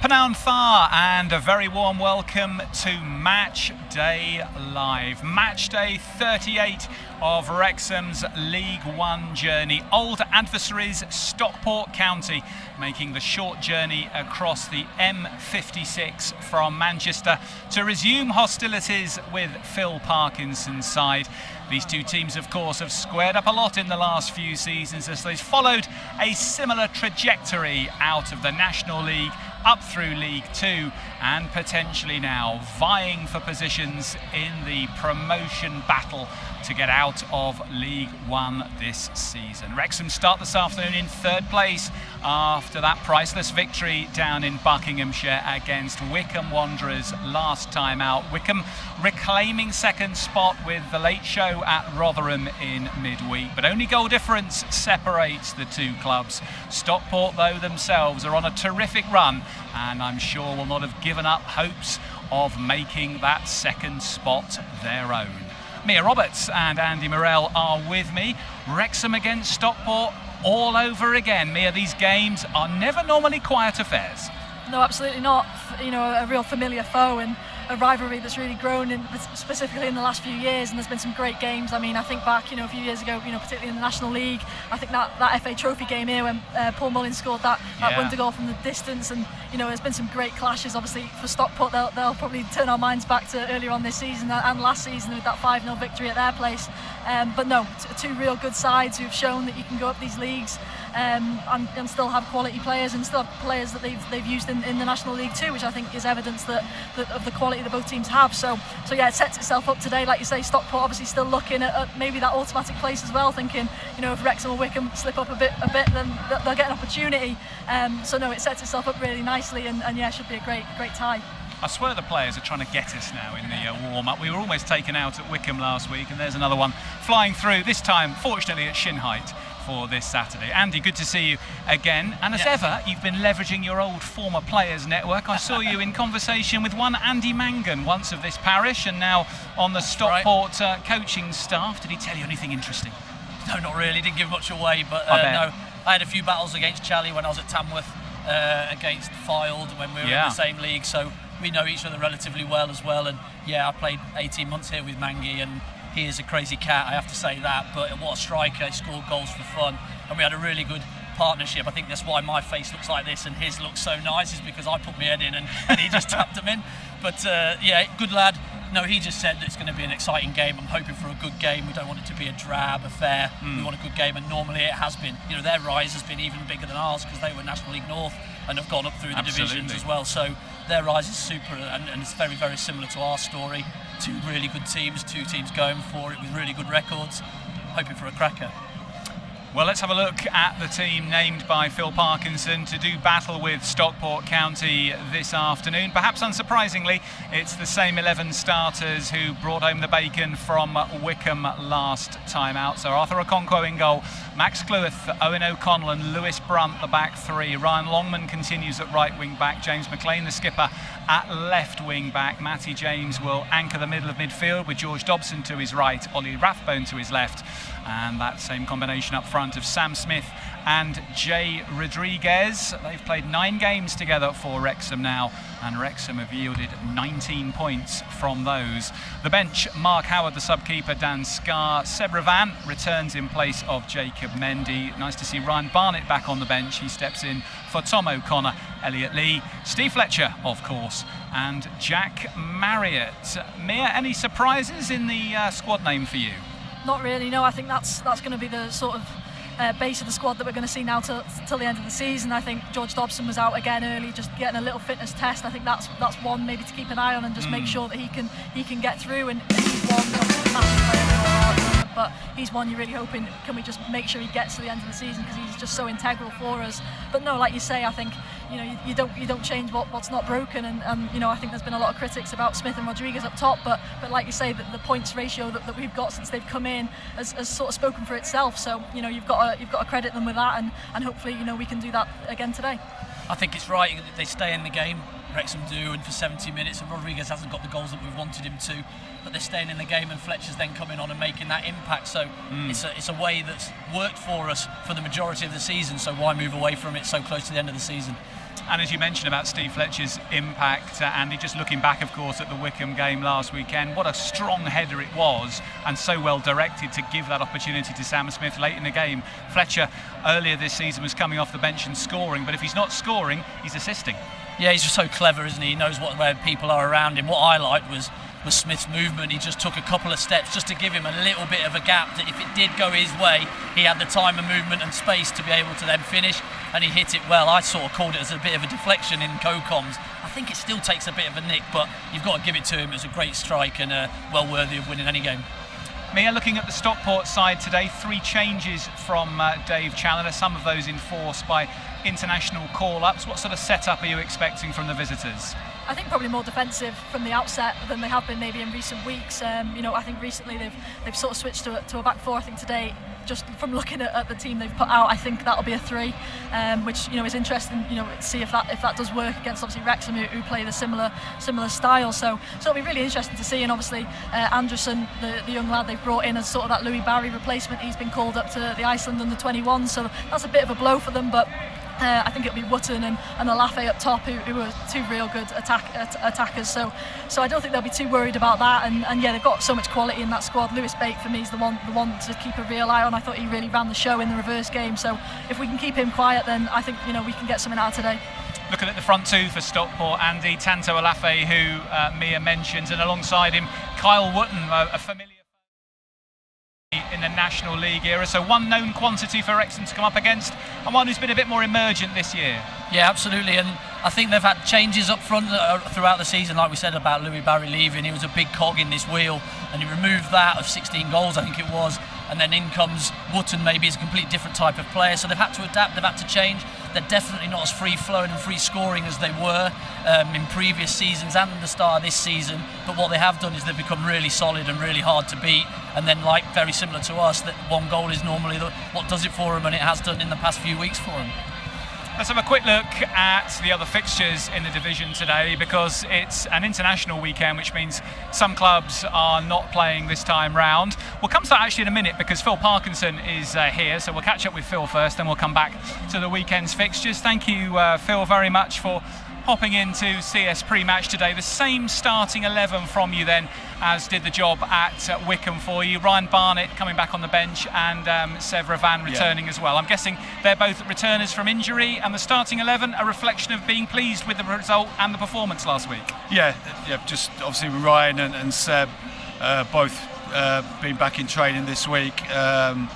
Pnawn Far, and a very warm welcome to Match Day Live. Match Day 38 of Wrexham's League One journey. Old adversaries Stockport County making the short journey across the M56 from Manchester to resume hostilities with Phil Parkinson's side. These two teams, of course, have squared up a lot in the last few seasons as they've followed a similar trajectory out of the National League up through League Two, and potentially now vying for positions in the promotion battle to get out of League One this season. Wrexham start this afternoon in third place after that priceless victory down in Buckinghamshire against Wycombe Wanderers last time out. Wycombe reclaiming second spot with the late show at Rotherham in midweek, but only goal difference separates the two clubs. Stockport, though, themselves are on a terrific run, and I'm sure will not have given up hopes of making that second spot their own. Mia Roberts and Andy Morell are with me. Wrexham against Stockport all over again. Mia, these games are never normally quiet affairs. No, absolutely not. You know, a real familiar foe and a rivalry that's really grown, specifically in the last few years, and there's been some great games. I mean, I think back, a few years ago, particularly in the National League, I think that FA Trophy game here when Paul Mullins scored that wonder goal from the distance, and there's been some great clashes. Obviously for Stockport, they'll probably turn our minds back to earlier on this season and last season with that 5-0 victory at their place. But no, two real good sides who've shown that you can go up these leagues and still have quality players, and still have players that they've used in the National League too, which I think is evidence that of the quality that both teams have. So yeah, it sets itself up today. Like you say, Stockport obviously still looking at maybe that automatic place as well, thinking if Wrexham or Wycombe slip up a bit, then they'll get an opportunity. So no, it sets itself up really nicely, and yeah, it should be a great tie. I swear the players are trying to get us now in the warm-up. We were almost taken out at Wycombe last week, and there's another one flying through, this time fortunately at shin height for this Saturday. Andy, good to see you again, and as ever you've been leveraging your old former players network. I saw you in conversation with one Andy Mangan, once of this parish and now on the Stockport coaching staff. Did he tell you anything interesting? No, not really, didn't give much away, but no, I had a few battles against Charlie when I was at Tamworth, against Fylde when we were in the same league, so we know each other relatively well as well. And yeah, I played 18 months here with Mangy, and he is a crazy cat, I have to say that, but what a striker. He scored goals for fun, and we had a really good partnership. I think that's why my face looks like this and his looks so nice, is because I put my head in and he just tapped them in. But yeah, good lad. No, he just said that it's going to be an exciting game. I'm hoping for a good game. We don't want it to be a drab affair. We want a good game, and normally it has been. Their rise has been even bigger than ours because they were National League North and have gone up through the divisions as well. So their rise is super, and it's very, very similar to our story. Two really good teams, two teams going for it with really good records. Hoping for a cracker. Well, let's have a look at the team named by Phil Parkinson to do battle with Stockport County this afternoon. Perhaps unsurprisingly, it's the same 11 starters who brought home the bacon from Wycombe last time out. So Arthur Okonkwo in goal, Max Clewith, Owen O'Connell and Lewis Brunt the back three. Ryan Longman continues at right wing back. James McLean, the skipper, at left wing back. Matty James will anchor the middle of midfield with George Dobson to his right, Ollie Rathbone to his left, and that same combination up front of Sam Smith and Jay Rodriguez. They've played 9 games together for Wrexham now, and Wrexham have yielded 19 points from those. The bench, Mark Howard, the sub-keeper, Dan Scarr. Seb Ravan returns in place of Jacob Mendy. Nice to see Ryan Barnett back on the bench. He steps in for Tom O'Connor, Elliot Lee, Steve Fletcher, of course, and Jack Marriott. Mia, any surprises in the squad name for you? Not really, no. I think that's going to be the sort of base of the squad that we're going to see now till the end of the season. I think George Dobson was out again early, just getting a little fitness test. I think that's one maybe to keep an eye on and just make sure that he can get through. And he's one massive player, but he's one you're really hoping, can we just make sure he gets to the end of the season, because he's just so integral for us. But no, like you say, I think you don't change what's not broken, and I think there's been a lot of critics about Smith and Rodriguez up top, but like you say, the points ratio that we've got since they've come in has sort of spoken for itself. So you've got to credit them with that, and hopefully we can do that again today. I think it's right that they stay in the game. Wrexham do, and for 70 minutes, and Rodriguez hasn't got the goals that we've wanted him to, but they're staying in the game, and Fletcher's then coming on and making that impact. So it's a way that's worked for us for the majority of the season, so why move away from it so close to the end of the season? And as you mentioned about Steve Fletcher's impact, Andy, just looking back, of course, at the Wycombe game last weekend, what a strong header it was, and so well directed to give that opportunity to Sam Smith late in the game. Fletcher earlier this season was coming off the bench and scoring, but if he's not scoring, he's assisting. Yeah, he's just so clever, isn't he? He knows where people are around him. What I liked was Smith's movement. He just took a couple of steps just to give him a little bit of a gap that if it did go his way, he had the time and movement and space to be able to then finish, and he hit it well. I sort of called it as a bit of a deflection in co-coms. I think it still takes a bit of a nick, but you've got to give it to him. It was a great strike and well worthy of winning any game. Mia, looking at the Stockport side today, 3 changes from Dave Challoner, some of those enforced by international call-ups. What sort of setup are you expecting from the visitors? I think probably more defensive from the outset than they have been maybe in recent weeks. I think recently they've sort of switched to a back 4. I think today, just from looking at the team they've put out, I think that'll be a 3, which is interesting. To see if that does work against obviously Wrexham, who play the similar style. So it'll be really interesting to see. And obviously Anderson, the young lad they've brought in as sort of that Louis Barry replacement, he's been called up to the Iceland under-21. So that's a bit of a blow for them, but. I think it'll be Wootton and Olafe up top, who are 2 real good attackers. So I don't think they'll be too worried about that. And yeah, they've got so much quality in that squad. Lewis Bate for me is the one to keep a real eye on. I thought he really ran the show in the reverse game. So if we can keep him quiet, then I think we can get something out of today. Looking at the front 2 for Stockport, Andy, Tanto Olafe, who Mia mentions, and alongside him Kyle Wootton, a familiar in the National League era, so one known quantity for Wrexham to come up against, and one who's been a bit more emergent this year. Yeah, absolutely, and I think they've had changes up front throughout the season, like we said about Louis Barry leaving. He was a big cog in this wheel, and he removed that of 16 goals, I think it was, and then in comes Wootton, maybe is a completely different type of player, so they've had to adapt, they've had to change. They're definitely not as free-flowing and free-scoring as they were in previous seasons and the start of this season, but what they have done is they've become really solid and really hard to beat, and then like very similar to us, that 1 goal is normally what does it for them, and it has done in the past few weeks for them. Let's have a quick look at the other fixtures in the division today, because it's an international weekend, which means some clubs are not playing this time round. We'll come to that actually in a minute, because Phil Parkinson is here, so we'll catch up with Phil first, then we'll come back to the weekend's fixtures. Thank you, Phil, very much for hopping into CS pre-match today. The same starting 11 from you then as did the job at Wycombe for you. Ryan Barnett coming back on the bench, and Sevra Van returning as well. I'm guessing they're both returners from injury, and the starting 11 a reflection of being pleased with the result and the performance last week. Yeah, just obviously with Ryan and Seb both been back in training this week, and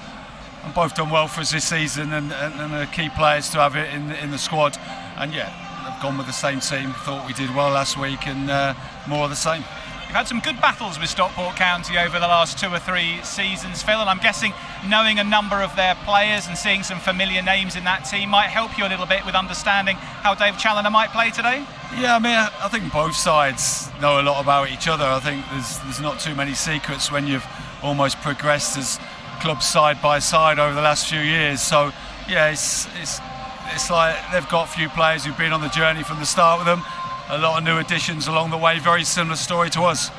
both done well for us this season, and are key players to have it in the squad. And yeah, I've gone with the same team. Thought we did well last week, and more of the same. You've had some good battles with Stockport County over the last 2 or 3 seasons, Phil, and I'm guessing knowing a number of their players and seeing some familiar names in that team might help you a little bit with understanding how Dave Challoner might play today? Yeah, I mean, I think both sides know a lot about each other. I think there's not too many secrets when you've almost progressed as clubs side by side over the last few years. So yeah, it's like they've got a few players who've been on the journey from the start with them. A lot of new additions along the way, very similar story to us.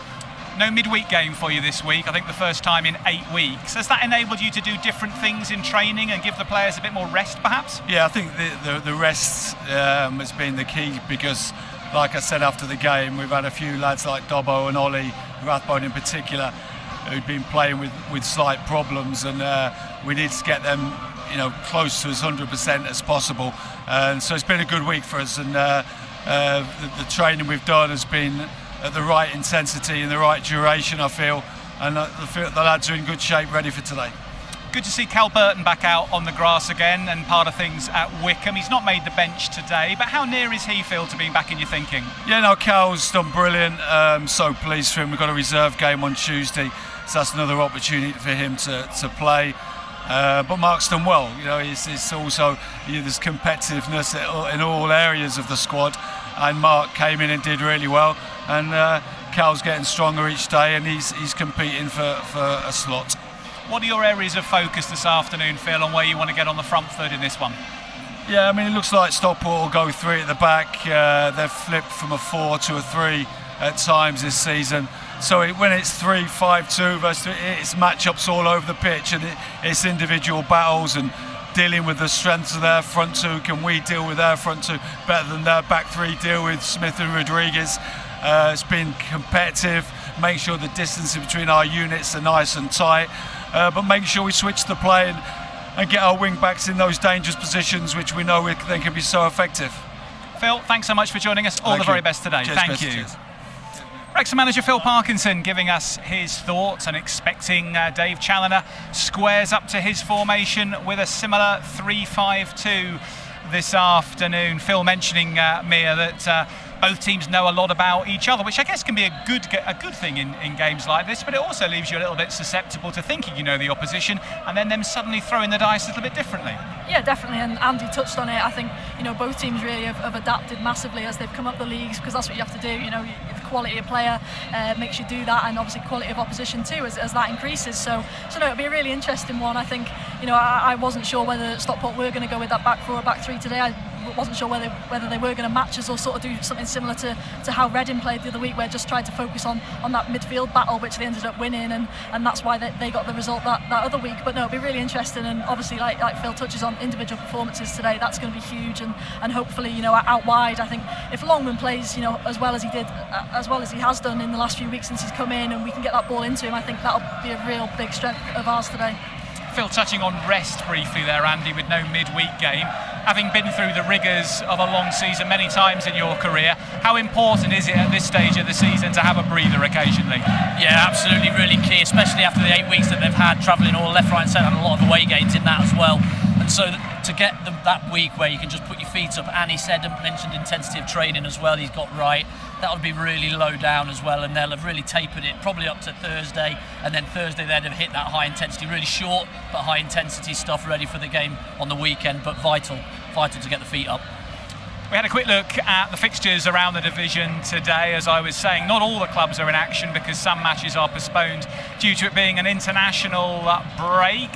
No midweek game for you this week, I think the first time in 8 weeks. Has that enabled you to do different things in training and give the players a bit more rest perhaps? Yeah, I think the rest has been the key, because like I said after the game, we've had a few lads like Dobbo and Ollie, Rathbone in particular, who've been playing with slight problems, and we need to get them close to as 100% as possible. And so it's been a good week for us, and the training we've done has been at the right intensity and the right duration, I feel, and the lads are in good shape, ready for today. Good to see Cal Burton back out on the grass again, and part of things at Wycombe. He's not made the bench today, but how near is he, Phil, to being back in your thinking? Yeah, no, Cal's done brilliant. So pleased for him. We've got a reserve game on Tuesday, so that's another opportunity for him to play. But Mark's done well. It's also there's competitiveness in all areas of the squad, and Mark came in and did really well. And Cal's getting stronger each day, and he's competing for a slot. What are your areas of focus this afternoon, Phil, on where you want to get on the front foot in this one? Yeah, I mean, it looks like Stockport will go 3 at the back. They've flipped from a 4 to a 3 at times this season. So when it's 3-5-2 versus 3, it's matchups all over the pitch, and it's individual battles, and dealing with the strengths of their front two. Can we deal with their front two better than their back three deal with Smith and Rodriguez? It's been competitive. Make sure the distance between our units are nice and tight, but make sure we switch the play and get our wing backs in those dangerous positions, which we know they can be so effective. Phil, thanks so much for joining us. All the very best today. Cheers, Thank Chris. you. Cheers. Wrexham manager Phil Parkinson giving us his thoughts and expecting Dave Challoner squares up to his formation with a similar 3-5-2 this afternoon. Phil mentioning, Mia, that both teams know a lot about each other, which I guess can be a good thing in games like this, but it also leaves you a little bit susceptible to thinking you know the opposition and then them suddenly throwing the dice a little bit differently. Yeah, definitely, and Andy touched on it. I think, you know, both teams really have adapted massively as they've come up the leagues, because that's what you have to do. You know, the quality of player makes you do that, and obviously quality of opposition too as that increases. So no, it'll be a really interesting one. I think, you know, I wasn't sure whether Stockport were going to go with that back four or back three today. I wasn't sure whether they were going to match us or sort of do something similar to how Reading played the other week, where just tried to focus on that midfield battle, which they ended up winning, and that's why they got the result that other week. But no, it'll be really interesting, and obviously like Phil touches on individual performances today, that's going to be huge, and hopefully, you know, out wide, I think if Longman plays, you know, as well as he has done in the last few weeks since he's come in, and we can get that ball into him, I think that'll be a real big strength of ours today. Phil, touching on rest briefly there, Andy, with no midweek game, having been through the rigours of a long season many times in your career, how important is it at this stage of the season to have a breather occasionally? Yeah, absolutely, really key, especially after the 8 weeks that they've had travelling all left, right and centre, and a lot of away games in that as well. And so to get that week where you can just put your feet up, and he mentioned intensity of training as well, he's got right, that would be really low down as well, and they'll have really tapered it probably up to Thursday, and then Thursday they'd have hit that high intensity, really short but high intensity stuff ready for the game on the weekend, but vital to get the feet up. We had a quick look at the fixtures around the division today. As I was saying, not all the clubs are in action because some matches are postponed due to it being an international break.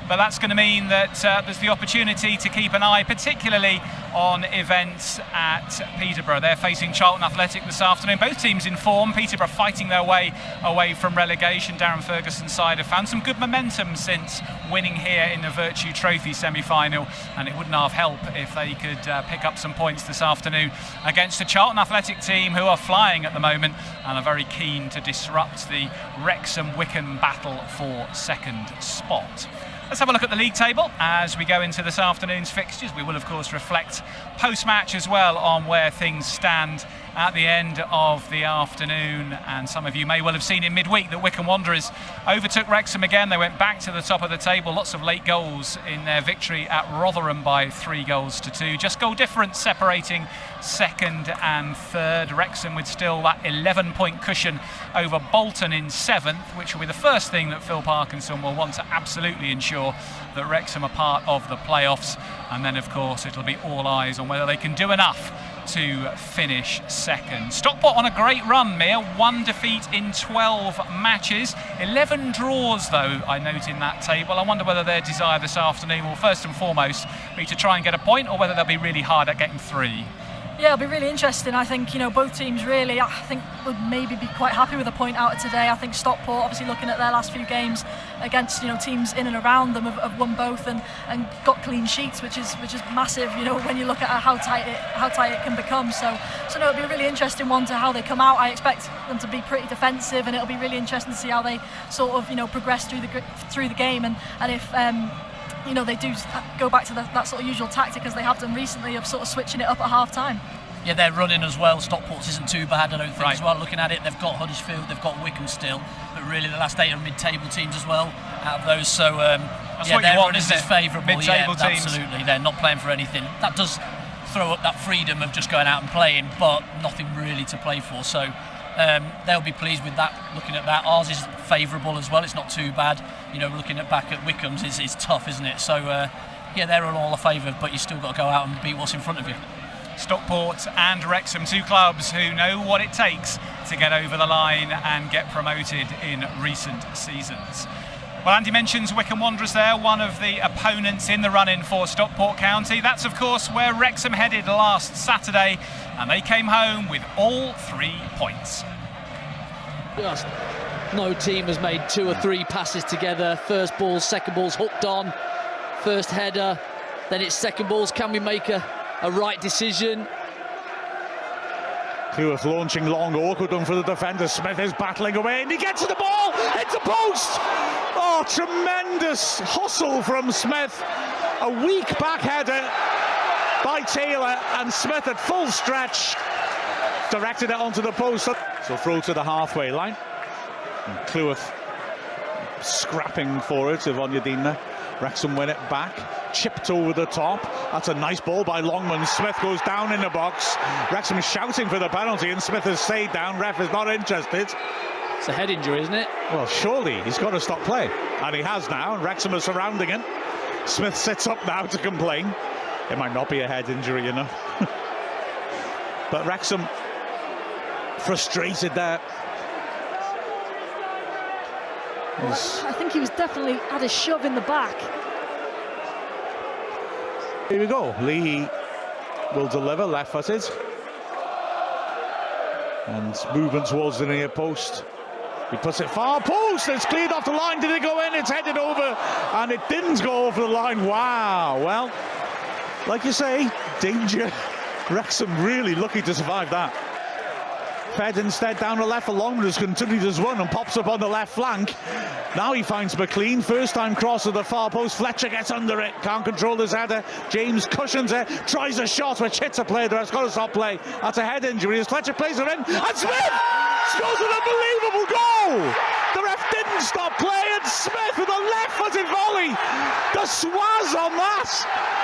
But that's going to mean that there's the opportunity to keep an eye particularly on events at Peterborough. They're facing Charlton Athletic this afternoon. Both teams in form. Peterborough fighting their way away from relegation. Darren Ferguson's side have found some good momentum since winning here in the Virtue Trophy semi-final, and it wouldn't have helped if they could pick up some points this afternoon against the Charlton Athletic team, who are flying at the moment and are very keen to disrupt the Wrexham-Wycombe battle for second spot. Let's have a look at the league table as we go into this afternoon's fixtures. We will, of course, reflect post-match as well on where things stand at the end of the afternoon. And some of you may well have seen in midweek that Wycombe Wanderers overtook Wrexham again. They went back to the top of the table. Lots of late goals in their victory at Rotherham by 3-2. Just goal difference separating second and third. Wrexham with still that 11-point cushion over Bolton in seventh, which will be the first thing that Phil Parkinson will want to absolutely ensure that Wrexham are part of the playoffs. And then, of course, it'll be all eyes on whether they can do enough to finish second. Stockport on a great run, Mia. 1 defeat in 12 matches. 11 draws, though, I note in that table. I wonder whether their desire this afternoon will first and foremost be to try and get a point, or whether they'll be really hard at getting 3. Yeah, it'll be really interesting. I think, you know, both teams really, I think, would maybe be quite happy with a point out of today. I think Stockport, obviously looking at their last few games against, you know, teams in and around them, have won both and got clean sheets, which is massive, you know, when you look at how tight it can become. So no, it'll be a really interesting one to how they come out. I expect them to be pretty defensive, and it'll be really interesting to see how they sort of, you know, progress through the game, and if you know, they do go back to that sort of usual tactic as they have done recently of sort of switching it up at half time. Yeah, they're running as well. Stockport's isn't too bad, I don't think, as well. Looking at it, they've got Huddersfield, they've got Wycombe still, but really the last 8 are mid-table teams as well out of those. So that's yeah, what their you want, run is favourable. Mid-table yeah, teams. Absolutely, they're not playing for anything. That does throw up that freedom of just going out and playing, but nothing really to play for. So they'll be pleased with that. Looking at that, ours is favourable as well. It's not too bad. You know, looking back at Wycombe's is tough, isn't it? So yeah, they're all a favour, but you still got to go out and beat what's in front of you. Stockport and Wrexham, 2 clubs who know what it takes to get over the line and get promoted in recent seasons. Well, Andy mentions Wycombe Wanderers there, one of the opponents in the run-in for Stockport County. That's, of course, where Wrexham headed last Saturday, and they came home with all 3 points. Just no team has made 2 or 3 passes together. First ball, second ball's hooked on. first header, then it's second balls. Can we make a right decision? Cleworth launching long, awkward one for the defender. Smith is battling away and he gets to the ball, hits the post. Oh, tremendous hustle from Smith. A weak back header by Taylor, and Smith at full stretch directed it onto the post. So throw to the halfway line. And Cleworth scrapping for it, Onyedina. Wrexham win it back, chipped over the top. That's a nice ball by Longman. Smith goes down in the box. Wrexham shouting for the penalty, and Smith has stayed down. Ref is not interested. It's a head injury, isn't it? Well, surely he's got to stop play, and he has now, and Wrexham are surrounding him. Smith sits up now to complain. It might not be a head injury, you know. But Wrexham frustrated there. I think he was definitely had a shove in the back. Here we go. Lee will deliver, left-footed. And movement towards the near post. He puts it far post. It's cleared off the line. Did it go in? It's headed over. And it didn't go over the line. Wow. Well, like you say, danger. Wrexham really lucky to survive that. Fed instead down the left for Longman, has continued his run and pops up on the left flank. Now he finds McLean, first time cross to the far post. Fletcher gets under it, can't control his header. James cushions it, tries a shot which hits a player. That's got to stop play. That's a head injury as Fletcher plays it in, and Smith scores an unbelievable goal. The ref didn't stop play, and Smith with a left-footed volley. The swaz on that.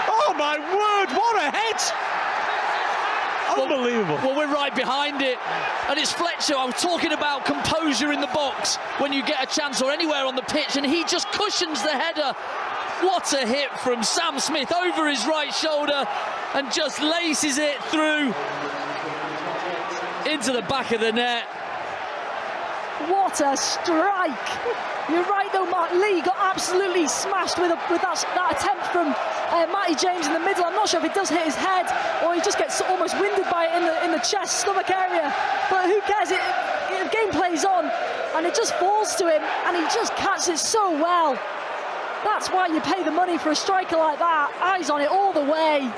Oh my word, what a hit. Unbelievable. Well, we're right behind it, and it's Fletcher. I was talking about composure in the box when you get a chance or anywhere on the pitch, and he just cushions the header. What a hit from Sam Smith over his right shoulder and just laces it through into the back of the net. What a strike! You're right though, Mark. Lee got absolutely smashed with that attempt from Matty James in the middle. I'm not sure if it does hit his head or he just gets almost winded by it in the chest, stomach area. But who cares? The game plays on and it just falls to him and he just catches it so well. That's why you pay the money for a striker like that. Eyes on it all the way.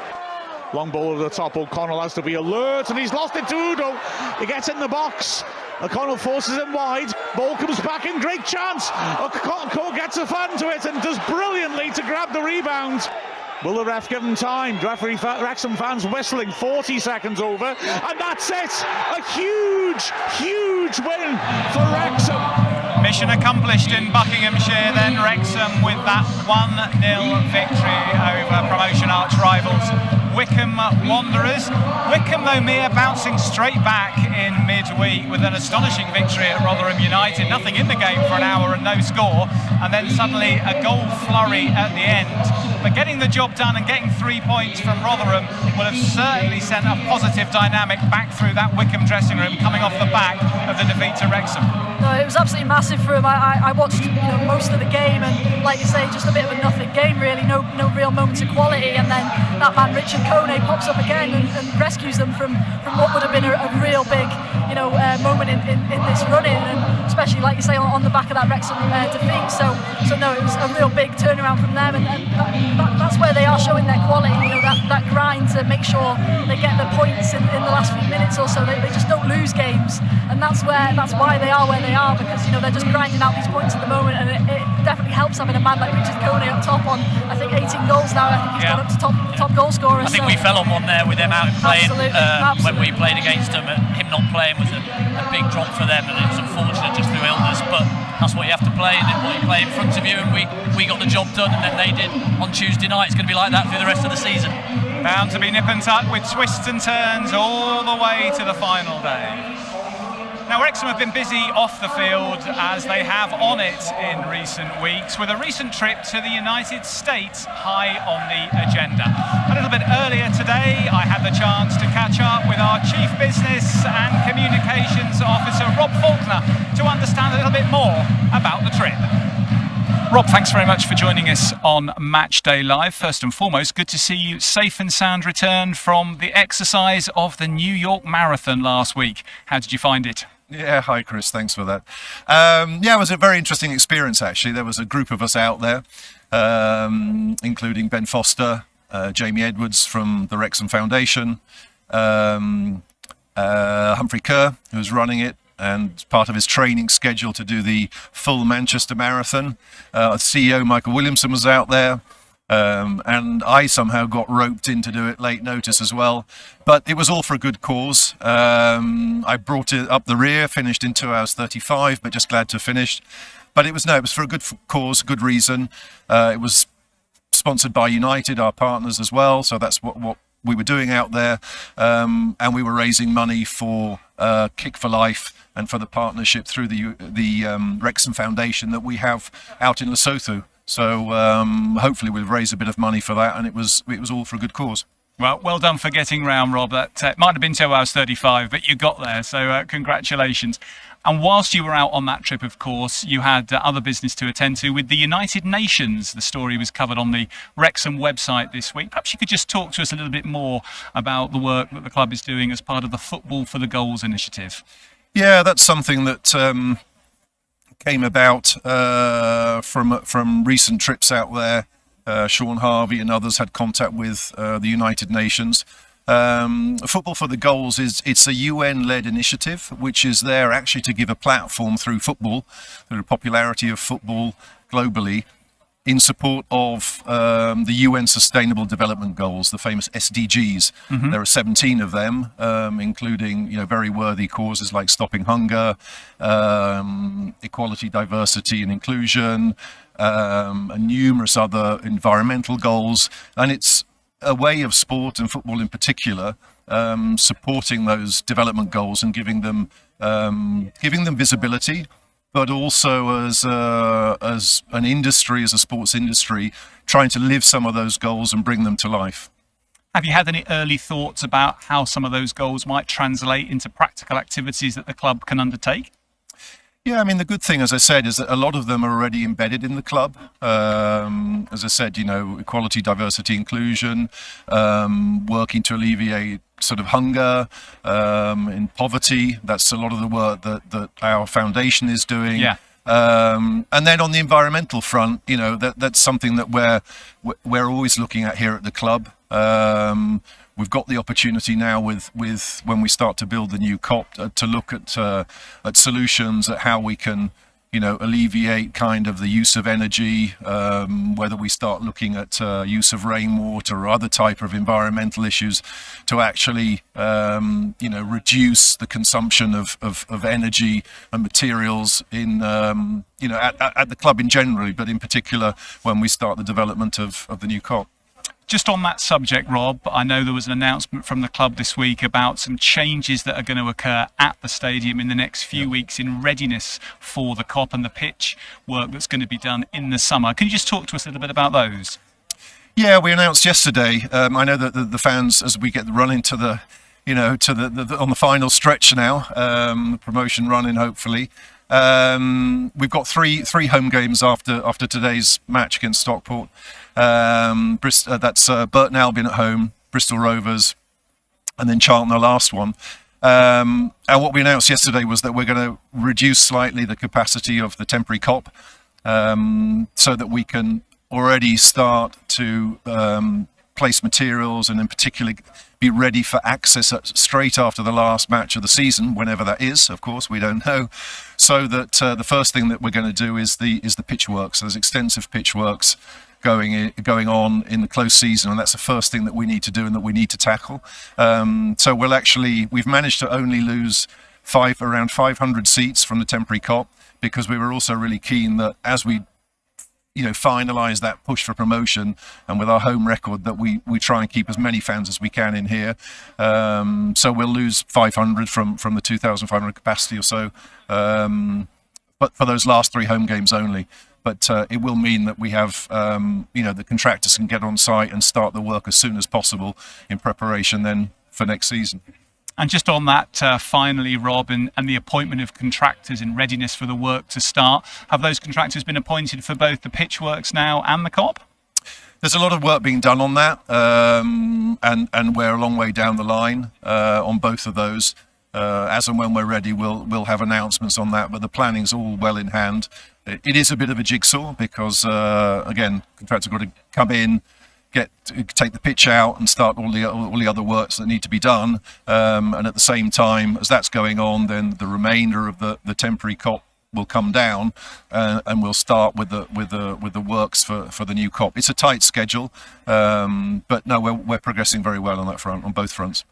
Long ball over the top. O'Connell has to be alert, and he's lost it to Udo. He gets in the box. O'Connell forces him wide. Ball comes back in, great chance. O'Connell gets a fan to it and does brilliantly to grab the rebound. Will the ref give him time? Referee Wrexham fans whistling. 40 seconds over, and that's it. A huge, huge win for Wrexham. Mission accomplished in Buckinghamshire then. Wrexham with that 1-0 victory over promotion arch rivals Wycombe Wanderers. Wycombe, though, mere bouncing straight back in midweek with an astonishing victory at Rotherham United. Nothing in the game for an hour and no score, and then suddenly a goal flurry at the end. But getting the job done and getting 3 points from Rotherham will have certainly sent a positive dynamic back through that Wycombe dressing room, coming off the back of the defeat to Wrexham. No, it was absolutely massive for him. I watched most of the game, and like you say, just a bit of a nothing game really. No real moments of quality, and then that man Richard Kone pops up again and rescues them from what would have been a real big moment in this run-in, and especially like you say on the back of that Wrexham defeat. So no, it was a real big turnaround from them, and that's where they are showing their quality. That grind to make sure they get the points in the last few minutes or so. They just don't lose games, and that's why they are where they are, because they're just grinding out these points at the moment, and it definitely helps having a man like Richard Kone up top on, I think, 18 goals now. I think he's gone up to top goal scorer. I think we fell on one there with them out playing. Absolutely. When we played against them, him not playing was a big drop for them, and it was unfortunate just through illness, but that's what you have to play, and what you play in front of you, and we got the job done, and then they did on Tuesday night. It's going to be like that through the rest of the season. Bound to be nip and tuck with twists and turns all the way to the final day. Now, Wrexham have been busy off the field, as they have on it in recent weeks, with a recent trip to the United States high on the agenda. A little bit earlier today, I had the chance to catch up with our Chief Business and Communications Officer, Rob Faulkner, to understand a little bit more about the trip. Rob, thanks very much for joining us on Matchday Live. First and foremost, good to see you safe and sound return from the exercise of the New York Marathon last week. How did you find it? Yeah, hi Chris, thanks for that. It was a very interesting experience actually. There was a group of us out there, including Ben Foster, Jamie Edwards from the Wrexham Foundation, Humphrey Kerr, who was running it, and part of his training schedule to do the full Manchester Marathon. CEO Michael Williamson was out there. And I somehow got roped in to do it late notice as well, but it was all for a good cause. I brought it up the rear, finished in 2 hours 35, but just glad to have finished. But it was for a good cause, good reason. It was sponsored by United, our partners as well, so that's what we were doing out there, and we were raising money for Kick for Life and for the partnership through the Wrexham Foundation that we have out in Lesotho. So hopefully we'll raise a bit of money for that, and it was all for a good cause. Well done for getting round, Rob. That might have been 2 hours 35, but you got there, so congratulations. And whilst you were out on that trip, of course, you had other business to attend to with the United Nations. The story was covered on the Wrexham website this week. Perhaps you could just talk to us a little bit more about the work that the club is doing as part of the Football for the Goals initiative. Yeah, that's something that came about from recent trips out there. Sean Harvey and others had contact with the United Nations. Football for the Goals it's a UN-led initiative which is there actually to give a platform through football, through the popularity of football globally, in support of the UN Sustainable Development Goals, the famous SDGs. Mm-hmm. There are 17 of them, including very worthy causes like stopping hunger, equality, diversity and inclusion, and numerous other environmental goals. And it's a way of sport and football in particular supporting those development goals and giving them visibility, but also as an industry, as a sports industry, trying to live some of those goals and bring them to life. Have you had any early thoughts about how some of those goals might translate into practical activities that the club can undertake? Yeah, I mean, the good thing, as I said, is that a lot of them are already embedded in the club. As I said, equality, diversity, inclusion, working to alleviate sort of hunger, in poverty. That's a lot of the work that our foundation is doing. Yeah. And then on the environmental front, that's something that we're always looking at here at the club. We've got the opportunity now with when we start to build the new COP to look at solutions, at how we can alleviate kind of the use of energy, whether we start looking at use of rainwater or other type of environmental issues to actually reduce the consumption of energy and materials in at the club in general, but in particular when we start the development of the new COP. Just on that subject, Rob, I know there was an announcement from the club this week about some changes that are going to occur at the stadium in the next few weeks in readiness for the COP and the pitch work that's going to be done in the summer. Can you just talk to us a little bit about those? Yeah, we announced yesterday. I know that the fans, as we get the run into the, on the final stretch now, the promotion running hopefully. We've got three home games after today's match against Stockport. That's Burton Albion at home, Bristol Rovers, and then Charlton, the last one. And what we announced yesterday was that we're going to reduce slightly the capacity of the temporary COP, so that we can already start to place materials and in particular be ready for access straight after the last match of the season, whenever that is, of course, we don't know. So that the first thing that we're going to do is the pitch works. So there's extensive pitch works going on in the close season, and that's the first thing that we need to do and that we need to tackle. So we've managed to only lose around 500 seats from the temporary COP, because we were also really keen that as we finalise that push for promotion, and with our home record, that we try and keep as many fans as we can in here. So we'll lose 500 from the 2,500 capacity or so, but for those last three home games only. But it will mean that we have, the contractors can get on site and start the work as soon as possible in preparation then for next season. And just on that, finally, Rob, and the appointment of contractors in readiness for the work to start, have those contractors been appointed for both the pitch works now and the COP? There's a lot of work being done on that, and we're a long way down the line on both of those. As and when we're ready, we'll have announcements on that. But the planning's all well in hand. It is a bit of a jigsaw because, again, contractors got to come in, take the pitch out and start all the other works that need to be done. And at the same time, as that's going on, then the remainder of the temporary COP will come down, and we'll start with the works for the new COP. It's a tight schedule, but no, we're progressing very well on that front, on both fronts.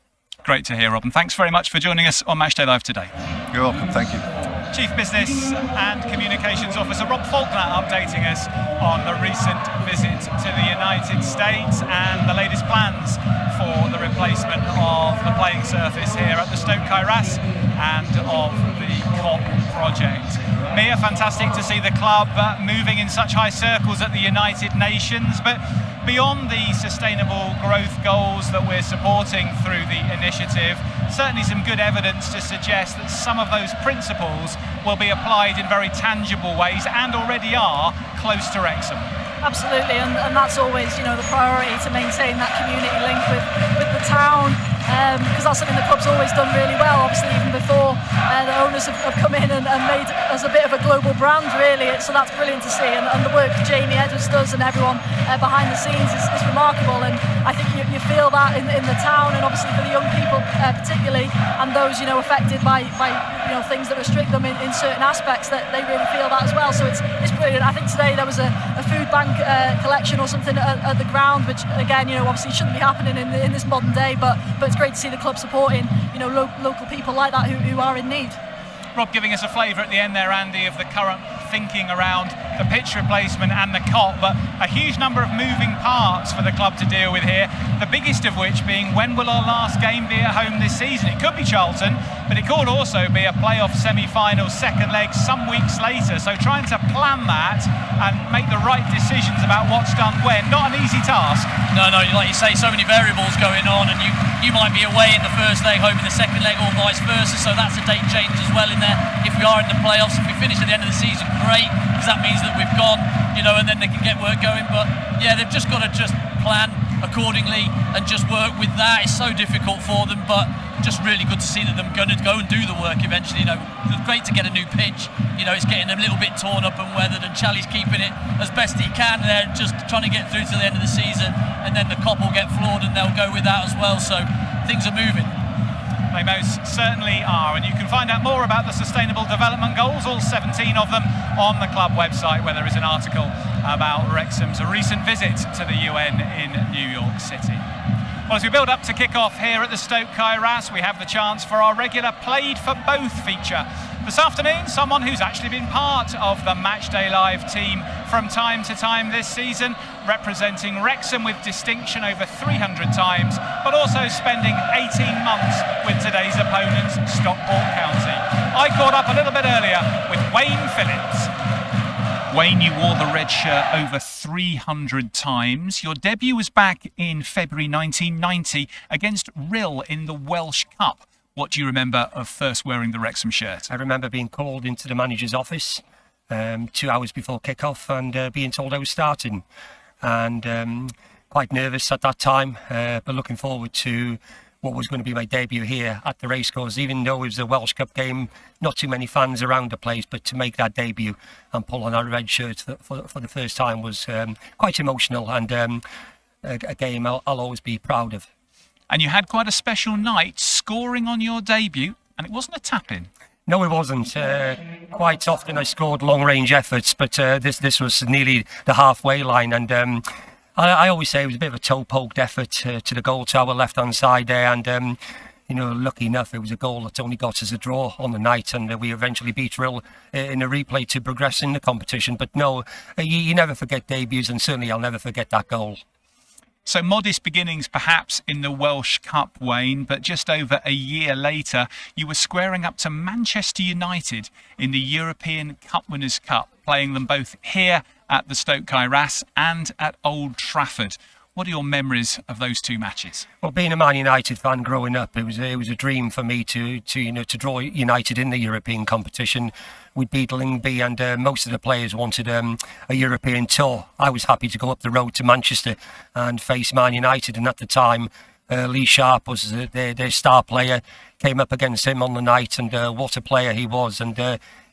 Great to hear, Rob, and thanks very much for joining us on Matchday Live today. You're welcome. Thank you. Chief Business and Communications Officer Rob Faulkner updating us on the recent visit to the United States and the latest plans for the replacement of the playing surface here at the Stoke Kairas and of the COP project. Mia, fantastic to see the club moving in such high circles at the United Nations, but beyond the sustainable growth goals that we're supporting through the initiative, certainly some good evidence to suggest that some of those principles will be applied in very tangible ways and already are close to Wrexham. Absolutely, and that's always, the priority, to maintain that community link with the town, because that's something the club's always done really well. Obviously, even before the owners have come in and made us a bit of a global brand, really. So that's brilliant to see, and the work Jamie Edwards does and everyone behind the scenes is remarkable. And I think you feel that in the town, and obviously for the young people particularly, and those affected by things that restrict them in certain aspects, that they really feel that as well. So it's brilliant. I think today there was a food bank collection or something at the ground, which again, obviously shouldn't be happening in this modern day, but it's great to see the club supporting, local people like that who are in need. Rob giving us a flavour at the end there, Andy, of the current thinking around the pitch replacement and the COP, but a huge number of moving parts for the club to deal with here, the biggest of which being, when will our last game be at home this season? It could be Charlton, but it could also be a playoff semi-final second leg some weeks later, so trying to plan that and make the right decisions about what's done when, not an easy task. No, like you say, so many variables going on, and you might be away in the first leg, home in the second leg, or vice versa, so that's a date change as well in there. If we are in the playoffs, if we finish at the end of the season, great, because that means that we've gone, and then they can get work going. But yeah, they've just got to just plan accordingly and just work with that. It's so difficult for them, but just really good to see that they're going to go and do the work eventually. It's great to get a new pitch. It's getting a little bit torn up and weathered, and Charlie's keeping it as best he can, and they're just trying to get through to the end of the season, and then the COP will get floored and they'll go with that as well. So things are moving. They most certainly are, and you can find out more about the Sustainable Development Goals, all 17 of them, on the club website, where there is an article about Wrexham's recent visit to the UN in New York City. Well, as we build up to kick off here at the Stoke Kairas, we have the chance for our regular Played for Both feature. This afternoon, someone who's actually been part of the Matchday Live team from time to time this season, representing Wrexham with distinction over 300 times, but also spending 18 months with today's opponents, Stockport County. I caught up a little bit earlier with Wayne Phillips. Wayne, you wore the red shirt over 300 times. Your debut was back in February 1990 against Rill in the Welsh Cup. What do you remember of first wearing the Wrexham shirt? I remember being called into the manager's office 2 hours before kick-off and being told I was starting. And quite nervous at that time, but looking forward to what was going to be my debut here at the racecourse. Even though it was a Welsh Cup game, not too many fans around the place, but to make that debut and pull on that red shirt for the first time was quite emotional, and a game I'll always be proud of. And you had quite a special night, scoring on your debut, and it wasn't a tap-in. No, it wasn't. Quite often I scored long-range efforts, but this was nearly the halfway line, and I always say it was a bit of a toe-poked effort to the goal tower left-hand side there, and lucky enough, it was a goal that only got us a draw on the night, and we eventually beat Rill in a replay to progress in the competition. But no, you never forget debuts, and certainly I'll never forget that goal. So modest beginnings perhaps in the Welsh Cup, Wayne, but just over a year later, you were squaring up to Manchester United in the European Cup Winners' Cup, playing them both here at the Stoke Kairas and at Old Trafford. What are your memories of those two matches? Well, being a Man United fan growing up, it was a dream for me to draw United in the European competition. We beat Lyngby, and most of the players wanted a European tour. I was happy to go up the road to Manchester and face Man United, and at the time, Lee Sharp was their star player, came up against him on the night, and what a player he was. And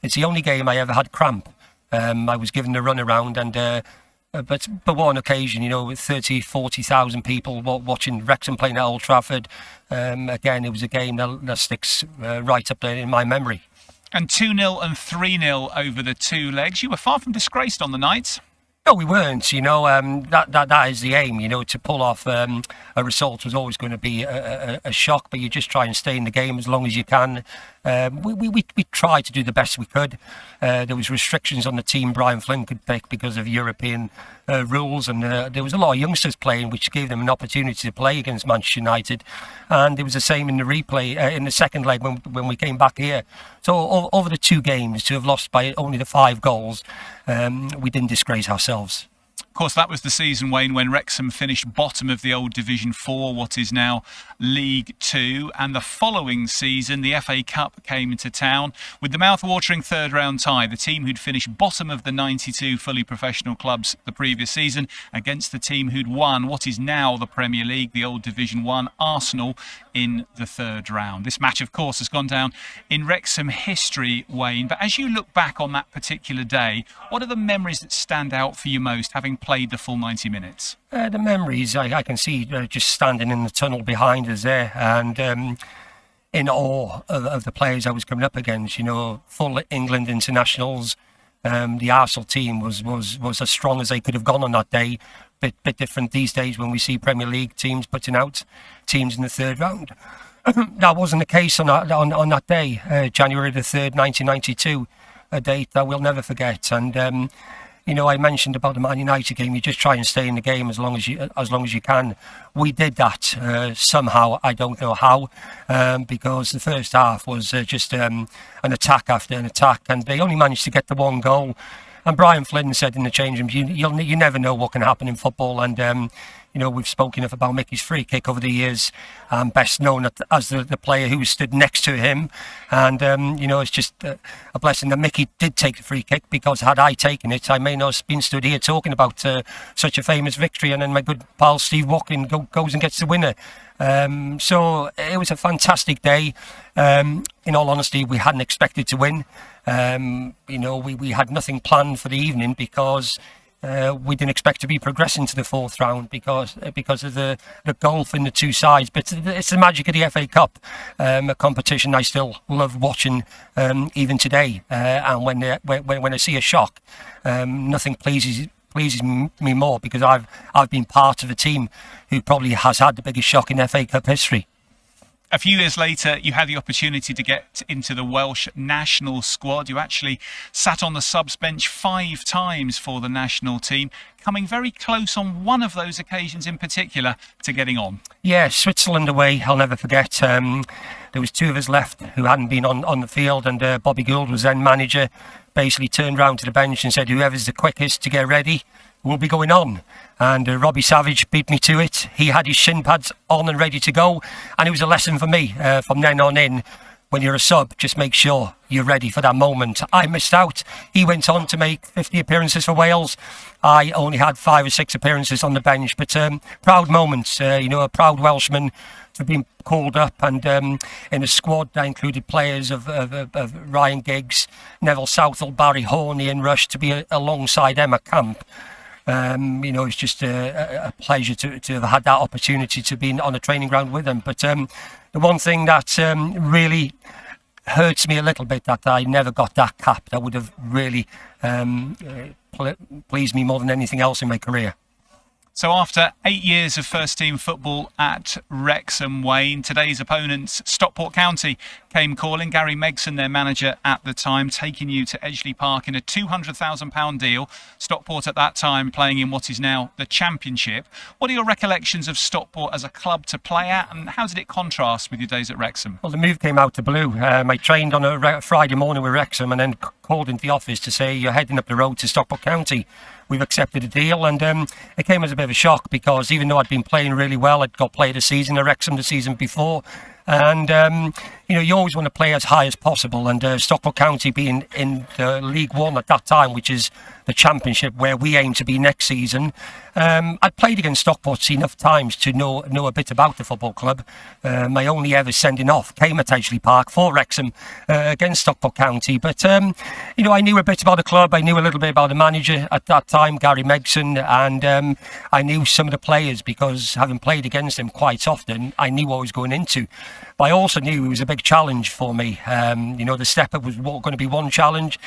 it's the only game I ever had cramp. I was given the run around, and but one occasion, with 40,000 people watching Wrexham playing at Old Trafford, again, it was a game that sticks right up there in my memory. And 2-0 and 3-0 over the two legs. You were far from disgraced on the night. No, we weren't. That is the aim. To pull off a result was always going to be a shock, but you just try and stay in the game as long as you can. We tried to do the best we could. There was restrictions on the team Brian Flynn could pick because of European rules, and there was a lot of youngsters playing, which gave them an opportunity to play against Manchester United. And it was the same in the replay in the second leg when we came back here. So over the two games, to have lost by only the 5 goals, we didn't disgrace ourselves. Of course, that was the season, Wayne, when Wrexham finished bottom of the old Division 4, what is now League 2. And the following season, the FA Cup came into town. With the mouth-watering third-round tie, the team who'd finished bottom of the 92 fully professional clubs the previous season against the team who'd won what is now the Premier League, the old Division 1, Arsenal, in the third round. This match, of course, has gone down in Wrexham history, Wayne. But as you look back on that particular day, what are the memories that stand out for you most, having played the full 90 minutes? The memories, I can see just standing in the tunnel behind us there, and in awe of the players I was coming up against. Full England internationals. The Arsenal team was as strong as they could have gone on that day. Bit different these days when we see Premier League teams putting out teams in the third round. That wasn't the case on that day, January the 3rd, 1992, a date that we'll never forget. And I mentioned about the Man United game. You just try and stay in the game as long as you can. We did that somehow. I don't know how, because the first half was just an attack after an attack, and they only managed to get the 1 goal. And Brian Flynn said in the change room, you never know what can happen in football. And we've spoken enough about Mickey's free kick over the years, best known as the player who stood next to him. And, it's just a blessing that Mickey did take the free kick, because had I taken it, I may not have been stood here talking about such a famous victory. And then my good pal Steve Watkin goes and gets the winner. So it was a fantastic day. In all honesty, we hadn't expected to win. We had nothing planned for the evening, because we didn't expect to be progressing to the 4th round because of the gulf in the two sides. But it's the magic of the FA Cup, a competition I still love watching even today. And when I see a shock, nothing pleases me more, because I've been part of a team who probably has had the biggest shock in FA Cup history. A few years later, you had the opportunity to get into the Welsh national squad. You actually sat on the subs bench 5 times for the national team, coming very close on one of those occasions in particular to getting on. Yeah, Switzerland away, I'll never forget. There was 2 of us left who hadn't been on the field, and Bobby Gould was then manager, basically turned round to the bench and said, whoever's the quickest to get ready will be going on. And Robbie Savage beat me to it. He had his shin pads on and ready to go, and it was a lesson for me from then on in. When you're a sub, just make sure you're ready for that moment. I missed out. He went on to make 50 appearances for Wales. I only had 5 or 6 appearances on the bench, but proud moments. A proud Welshman to be called up, and in a squad that included players of Ryan Giggs, Neville Southall, Barry Horn, Ian Rush, to be alongside Emma Camp. It's just a pleasure to have had that opportunity to be on a training ground with them. But the one thing that really hurts me a little bit, that I never got that cap, that would have really pleased me more than anything else in my career. So after 8 years of first-team football at Wrexham, Wayne, today's opponents, Stockport County, came calling. Gary Megson, their manager at the time, taking you to Edgeley Park in a £200,000 deal. Stockport at that time playing in what is now the Championship. What are your recollections of Stockport as a club to play at, and how did it contrast with your days at Wrexham? Well, the move came out the blue. I trained on a Friday morning with Wrexham, and then called into the office to say, you're heading up the road to Stockport County. We've accepted a deal, and it came as a bit of a shock, because even though I'd been playing really well, I'd got player of the season at Wrexham the season before, and you always want to play as high as possible, and Stockport County being in League One at that time, which is the Championship where we aim to be next season. I'd played against Stockport enough times to know a bit about the football club. My only ever sending off came at Edgeley Park for Wrexham against Stockport County, but I knew a bit about the club. I knew a little bit about the manager at that time, Gary Megson, and I knew some of the players because having played against him quite often, I knew what I was going into. But I also knew it was a big challenge for me. The step up was going to be one challenge,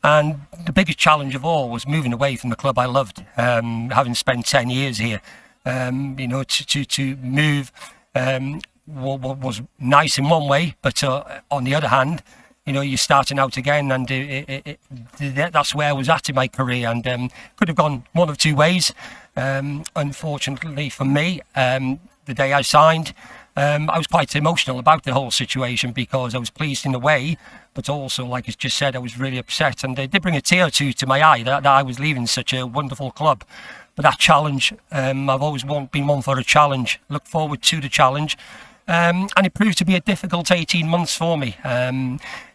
and the biggest challenge of all was moving away from the club I loved. Having spent 10 years here, to move was nice in one way, but on the other hand, you're starting out again, and that's where I was at in my career, and could have gone one of two ways. Unfortunately for me, the day I signed, I was quite emotional about the whole situation because I was pleased in a way, but also, like I just said, I was really upset, and it did bring a tear or two to my eye that I was leaving such a wonderful club. But that challenge, I've always been one for a challenge, look forward to the challenge. And it proved to be a difficult 18 months for me.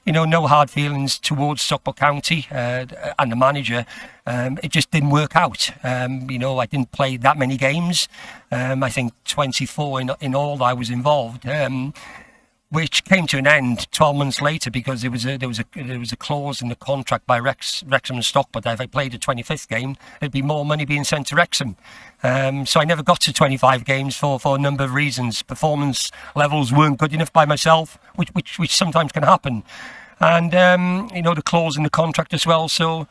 No hard feelings towards Stockport County and the manager. It just didn't work out. I didn't play that many games. I think 24 in all that I was involved, which came to an end 12 months later because there was a clause in the contract by Wrexham and Stockport that if I played a 25th game, there'd be more money being sent to Wrexham. So I never got to 25 games for a number of reasons. Performance levels weren't good enough by myself, which sometimes can happen. And, the clause in the contract as well. So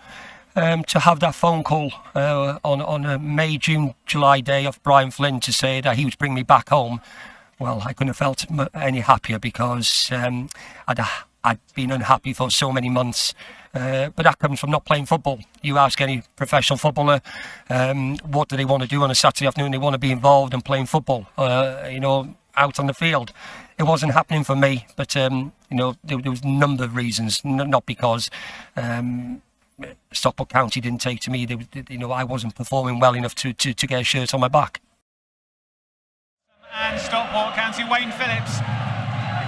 to have that phone call on a May, June, July day of Brian Flynn to say that he would bring me back home, well, I couldn't have felt any happier because I'd been unhappy for so many months. But that comes from not playing football. You ask any professional footballer, what do they want to do on a Saturday afternoon? They want to be involved in playing football, out on the field. It wasn't happening for me, but, there was a number of reasons, not because Stockport County didn't take to me. I wasn't performing well enough to get a shirt on my back. And Stockport County, Wayne Phillips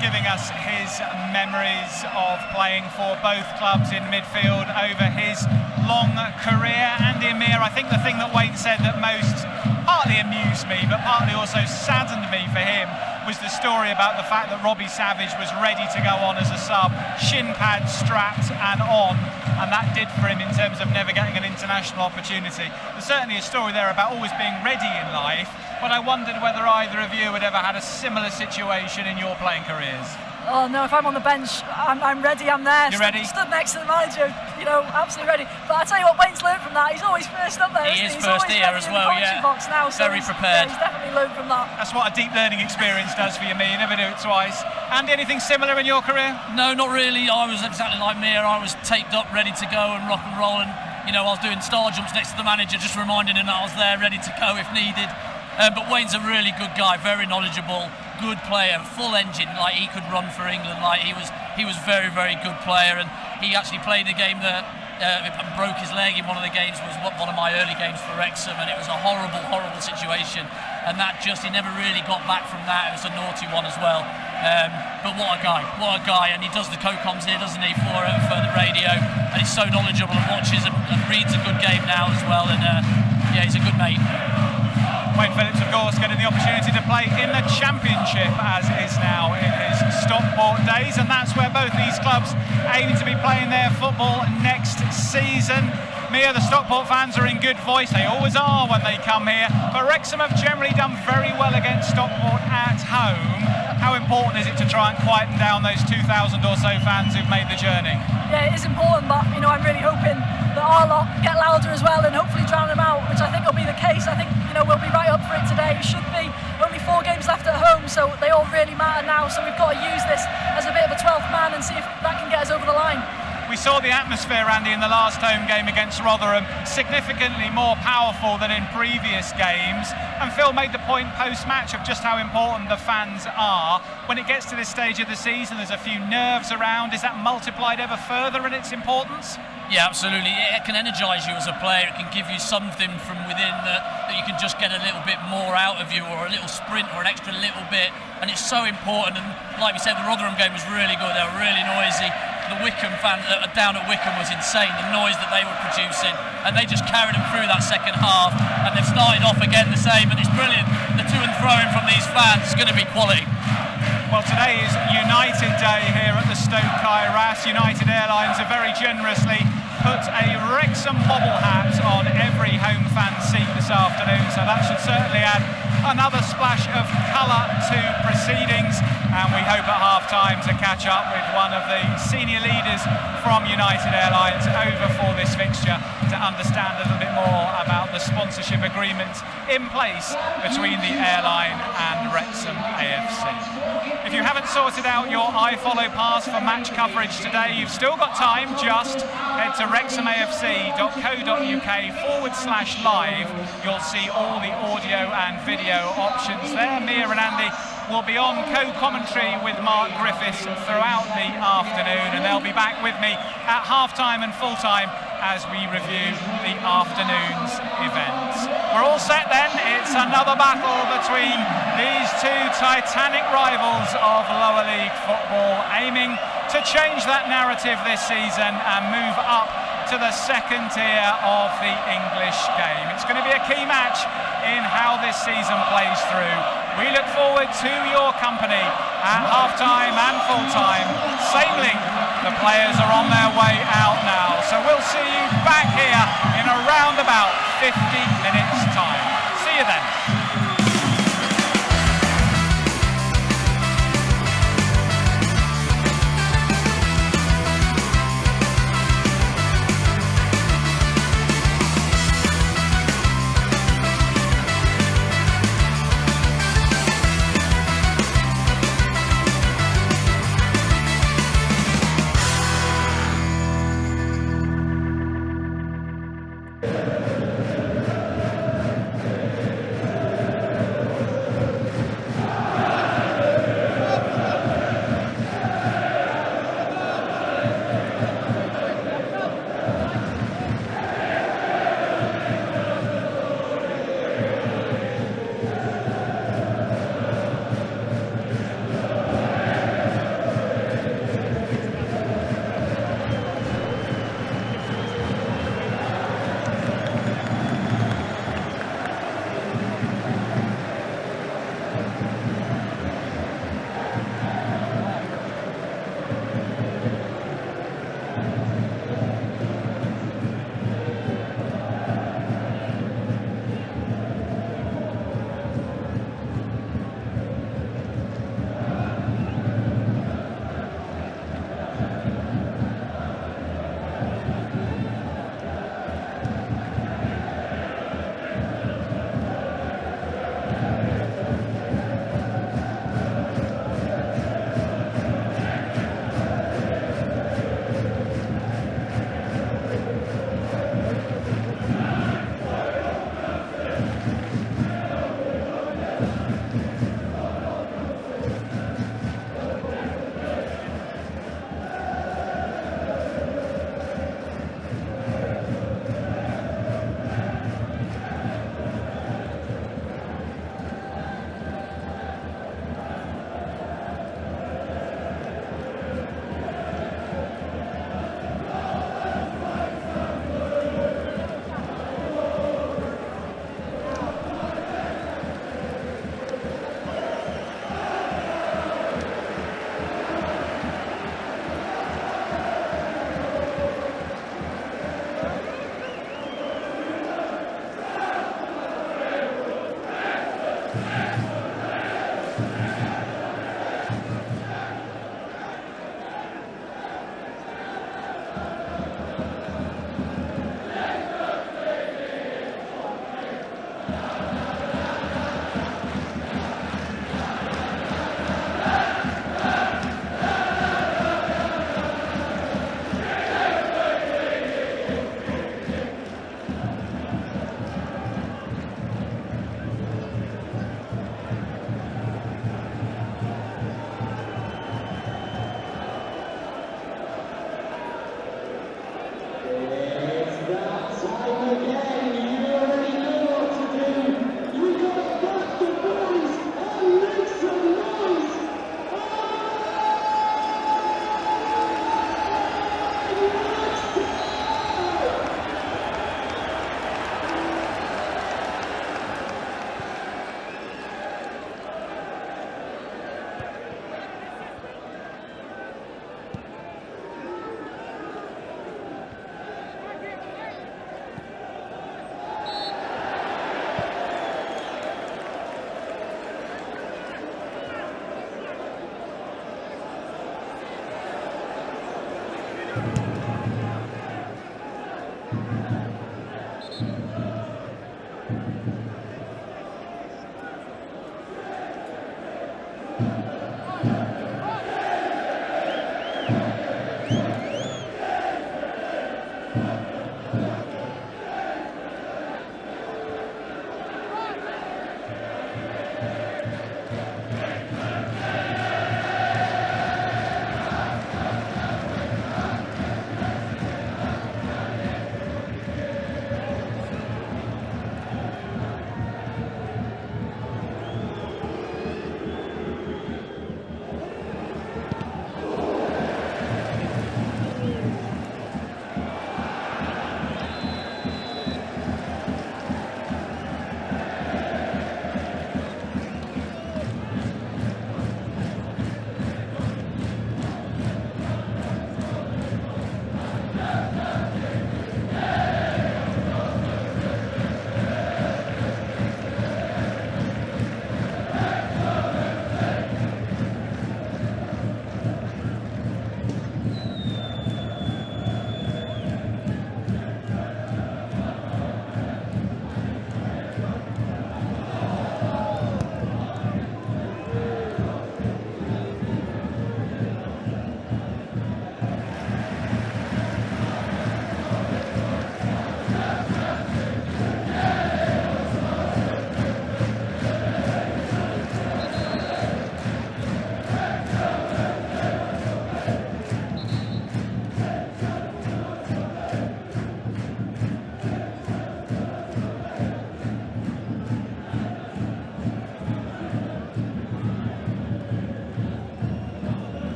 giving us his memories of playing for both clubs in midfield over his long career. Andy and Mia, I think the thing that Wayne said that most partly amused me but partly also saddened me for him was the story about the fact that Robbie Savage was ready to go on as a sub, shin pads strapped and on, and that did for him in terms of never getting an international opportunity. There's certainly a story there about always being ready in life, but I wondered whether either of you had ever had a similar situation in your playing careers. Oh no, if I'm on the bench, I'm ready, I'm there. You're ready? Stood next to the manager, absolutely ready. But I tell you what, Wayne's learned from that. He's always first up there. He is first here as well, yeah. Box now, so very prepared. He's definitely learned from that. That's what a deep learning experience does for you, me. You never do it twice. Andy, anything similar in your career? No, not really. I was exactly like Mia. I was taped up, ready to go and rock and roll, and I was doing star jumps next to the manager, just reminding him that I was there, ready to go if needed. But Wayne's a really good guy, very knowledgeable, good player, full engine. Like he could run for England. Like he was very, very good player, and he actually played a game that broke his leg in one of the games. Was one of my early games for Wrexham, and it was a horrible, horrible situation. And he never really got back from that. It was a naughty one as well. But what a guy! And he does the co-coms here, doesn't he, for the radio? And he's so knowledgeable and watches and reads a good game now as well. And he's a good mate. Wayne Phillips, of course, getting the opportunity to play in the Championship as is now in his Stockport days, and that's where both these clubs aiming to be playing their football next season. Mia, the Stockport fans are in good voice, they always are when they come here, but Wrexham have generally done very well against Stockport at home. How important is it to try and quieten down those 2,000 or so fans who've made the journey? Yeah, it is important, but I'm really hoping that our lot get louder as well and hopefully drown them out, which I think will be the case. I think we'll be right up for it today. It should be only 4 games left at home, so they all really matter now. So we've got to use this as a bit of a 12th man and see if that can get us over the line. We saw the atmosphere, Andy, in the last home game against Rotherham, significantly more powerful than in previous games. And Phil made the point post-match of just how important the fans are. When it gets to this stage of the season, there's a few nerves around. Is that multiplied ever further in its importance? Yeah, absolutely. It can energise you as a player. It can give you something from within that you can just get a little bit more out of you, or a little sprint, or an extra little bit. And it's so important. And like we said, the Rotherham game was really good. They were really noisy. The Wycombe fans down at Wycombe was insane, the noise that they were producing. And they just carried them through that second half. And they've started off again the same. And it's brilliant. The to and fro-in from these fans is going to be quality. Well, today is United Day here at the Stoke Kairas. United Airlines have very generously put a Wrexham bobble hat on every home fan seat this afternoon, so that should certainly add another splash of colour to proceedings, and we hope at half-time to catch up with one of the senior leaders from United Airlines over for this fixture to understand a little bit more about the sponsorship agreement in place between the airline and Wrexham AFC. If you haven't sorted out your iFollow pass for match coverage today, you've still got time. Just head to wrexhamafc.co.uk/live. You'll see all the audio and video options there. Mia and Andy will be on co-commentary with Mark Griffiths throughout the afternoon, and they'll be back with me at half-time and full-time as we review the afternoon's events. We're all set then. It's another battle between these two titanic rivals of lower league football, aiming to change that narrative this season and move up to the second tier of the English game. It's going to be a key match in how this season plays through. We look forward to your company at half-time and full-time. Sailing, the players are on their way out now, so we'll see you back here in around about 50 minutes' time. See you then.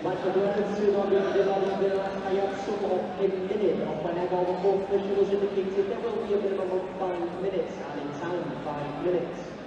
Michael Wilkinson on the last somewhat minute of whenever the fourth official was indicated there will be a minimum of 5 minutes, and in time 5 minutes.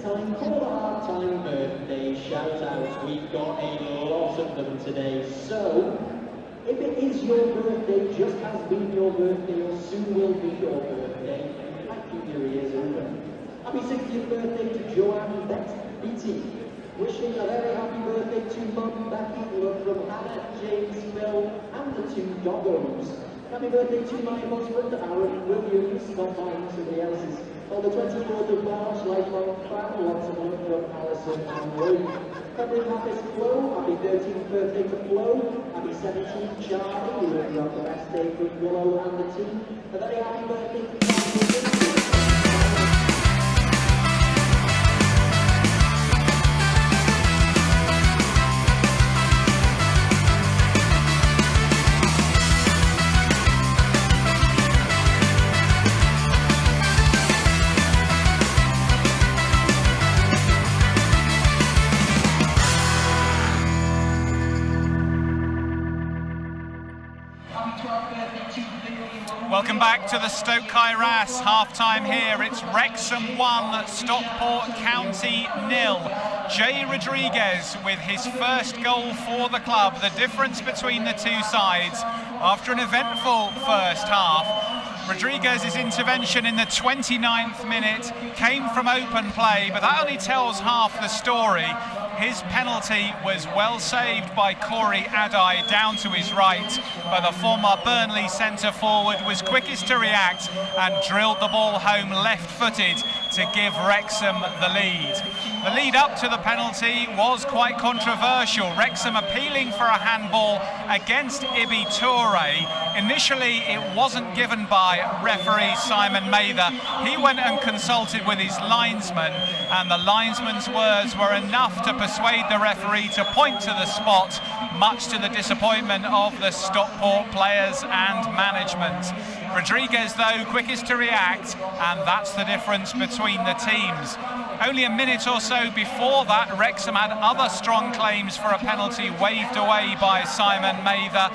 It's time for the half-time birthday shout-outs. We've got a lot of them today, so if it is your birthday, just has been your birthday, or soon will be your birthday, you might keep your ears open. Happy 60th birthday to Joanne Beatty. Wishing a very happy birthday to Mum Becky, love from Hannah, James, Phil, and the 2 doggos. Happy birthday to my husband, Aaron Williams, not mine, somebody else's. On the 24th of March, lifelong fan, lots of love from Alison and Luke. February happy Flo, happy 13th birthday to Flo. Happy 17th Charlie, we hope you have the best day with Willow and the team. A very happy birthday to Charlie. Welcome back to the Stoke Kairas half-time here. It's Wrexham 1, Stockport County 0. Jay Rodriguez with his first goal for the club. The difference between the two sides after an eventful first half. Rodriguez's intervention in the 29th minute came from open play, but that only tells half the story. His penalty was well saved by Corey Adai down to his right, but the former Burnley centre-forward was quickest to react and drilled the ball home left-footed to give Wrexham the lead. The lead up to the penalty was quite controversial. Wrexham appealing for a handball against Ibi Toure. Initially, it wasn't given by referee Simon Mather. He went and consulted with his linesman, and the linesman's words were enough to persuade the referee to point to the spot, much to the disappointment of the Stockport players and management. Rodriguez, though, quickest to react, and that's the difference between the teams. Only a minute or so before that, Wrexham had other strong claims for a penalty waved away by Simon Mather.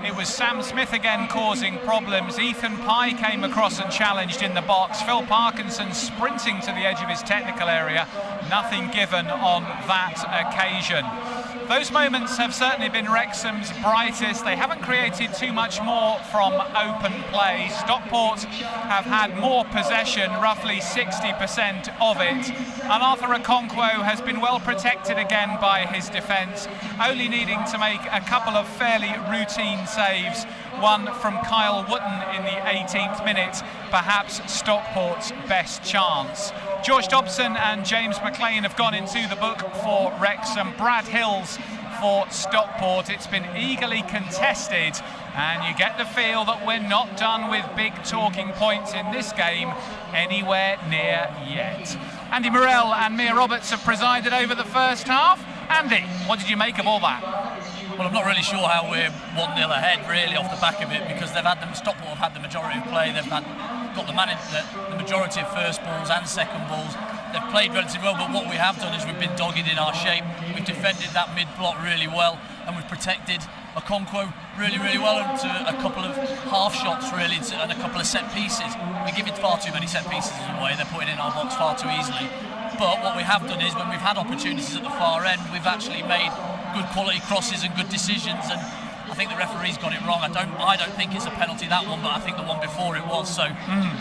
It was Sam Smith again causing problems. Ethan Pye came across and challenged in the box. Phil Parkinson sprinting to the edge of his technical area. Nothing given on that occasion. Those moments have certainly been Wrexham's brightest. They haven't created too much more from open play. Stockport have had more possession, roughly 60% of it. And Arthur Okonkwo has been well protected again by his defence, only needing to make a couple of fairly routine saves. One from Kyle Wotton in the 18th minute, perhaps Stockport's best chance. George Dobson and James McLean have gone into the book for Wrexham. Brad Hills for Stockport. It's been eagerly contested, and you get the feel that we're not done with big talking points in this game anywhere near yet. Andy Morrell and Mia Roberts have presided over the first half. Andy, what did you make of all that? Well, I'm not really sure how we're 1-0 ahead really off the back of it, because Stockport have had the majority of play. They've got the majority of first balls and second balls. They've played relatively well, but what we have done is we've been dogged in our shape. We've defended that mid-block really well, and we've protected Okonkwo really, really well into a couple of half shots really, and a couple of set pieces. We're giving far too many set pieces away. They're putting in our box far too easily. But what we have done is when we've had opportunities at the far end, we've actually made good quality crosses and good decisions, and I think the referee's got it wrong. I don't think it's a penalty, that one, but I think the one before it was, so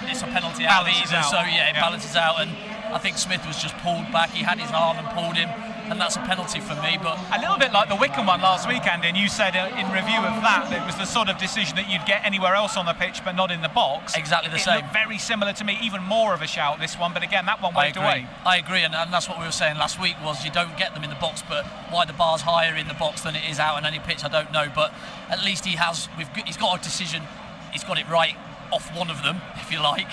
it's a penalty out either. So yeah, it balances out, and I think Smith was just pulled back. He had his arm and pulled him, and that's a penalty for me. But a little bit like the Wycombe one last weekend, and you said in review of that it was the sort of decision that you'd get anywhere else on the pitch but not in the box. Exactly the same. Looked very similar to me, even more of a shout this one, but again that one waved away. I agree, and that's what we were saying last week, was you don't get them in the box, but why the bar's higher in the box than it is out on any pitch, I don't know. But at least he's got a decision, he's got it right off one of them, if you like.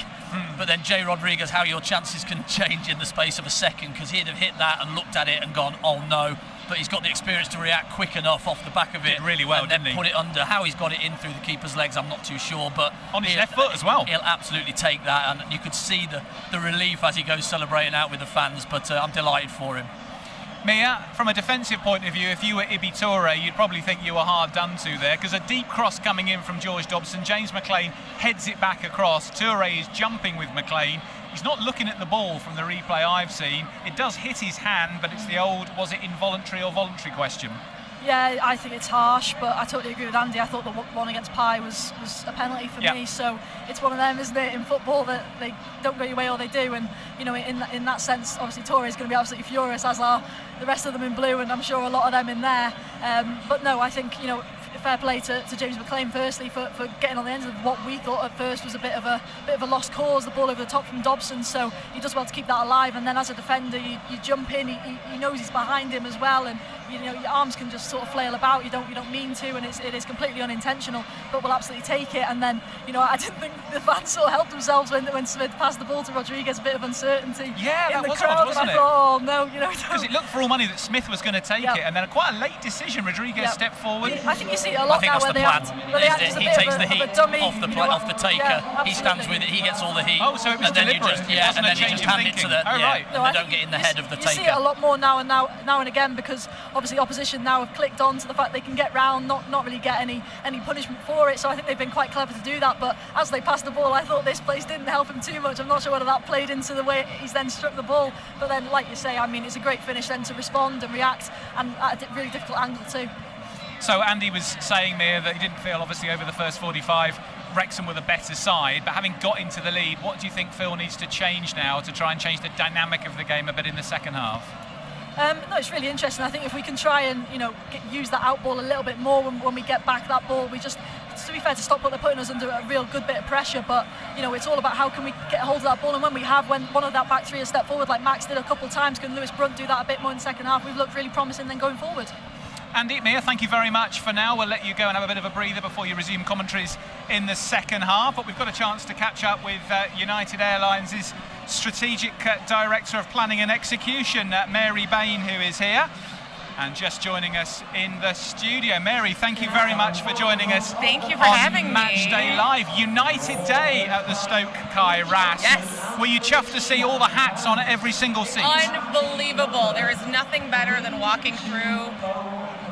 But then Jay Rodriguez, how your chances can change in the space of a second, because he'd have hit that and looked at it and gone, oh no. But he's got the experience to react quick enough off the back of it. Did really well, and then didn't he? Put it under. How he's got it in through the keeper's legs, I'm not too sure. But on his left foot as well. He'll absolutely take that, and you could see the relief as he goes celebrating out with the fans. But I'm delighted for him. Mia, from a defensive point of view, if you were Ibi Toure, you'd probably think you were hard done to there, because a deep cross coming in from George Dobson, James McLean heads it back across, Toure is jumping with McLean, he's not looking at the ball from the replay I've seen, it does hit his hand, but it's the old, was it involuntary or voluntary question? Yeah, I think it's harsh, but I totally agree with Andy. I thought the one against Pai was a penalty for me. So it's one of them, isn't it, in football, that they don't go your way or they do. And you know, in that sense, obviously Toure is going to be absolutely furious, as are the rest of them in blue, and I'm sure a lot of them in there. But no, I think, you know, fair play to James McLean firstly for getting on the end of what we thought at first was a bit of a lost cause, the ball over the top from Dobson, so he does well to keep that alive. And then as a defender, you jump in, he knows he's behind him as well, and you know, your arms can just sort of flail about, you don't mean to, and it is completely unintentional, but we'll absolutely take it. And then, you know, I didn't think the fans sort of helped themselves when Smith passed the ball to Rodriguez, a bit of uncertainty in the crowd, wasn't and I thought, oh no, you know, because it looked for all money that Smith was going to take it, and then quite a late decision, Rodriguez stepped forward. I think you see it a lot now where they act as a he bit takes of the heat a dummy, off the taker. He stands with it. He gets all the heat. Oh, so it was deliberate. And then you just hand it to the. Right. No, they don't get in the head of the taker. You see it a lot more now and again, because obviously opposition now have clicked on to the fact they can get round, not really get any punishment for it. So I think they've been quite clever to do that. But as they passed the ball, I thought this place didn't help him too much. I'm not sure whether that played into the way he's then struck the ball. But then, like you say, I mean, it's a great finish then to respond and react, and at a really difficult angle too. So Andy was saying there that he didn't feel, obviously, over the first 45, Wrexham were the better side, but having got into the lead, what do you think Phil needs to change now to try and change the dynamic of the game a bit in the second half? No, it's really interesting. I think if we can try and, you know, use that out ball a little bit more when we get back that ball, we just, to be fair to Stockport, they're putting us under a real good bit of pressure, but you know, it's all about how can we get a hold of that ball, and when one of that back three has stepped forward like Max did a couple of times, can Lewis Brunt do that a bit more in the second half? We've looked really promising then going forward. Andy, Mia, thank you very much for now. We'll let you go and have a bit of a breather before you resume commentaries in the second half, but we've got a chance to catch up with United Airlines' Strategic Director of Planning and Execution, Mary Bain, who is here and just joining us in the studio. Mary, thank you very much for joining us. Thank you for having me. Matchday Live, United Day at the Stoke Kai RAS. Yes. Were you chuffed to see all the hats on every single seat? Unbelievable. There is nothing better than walking through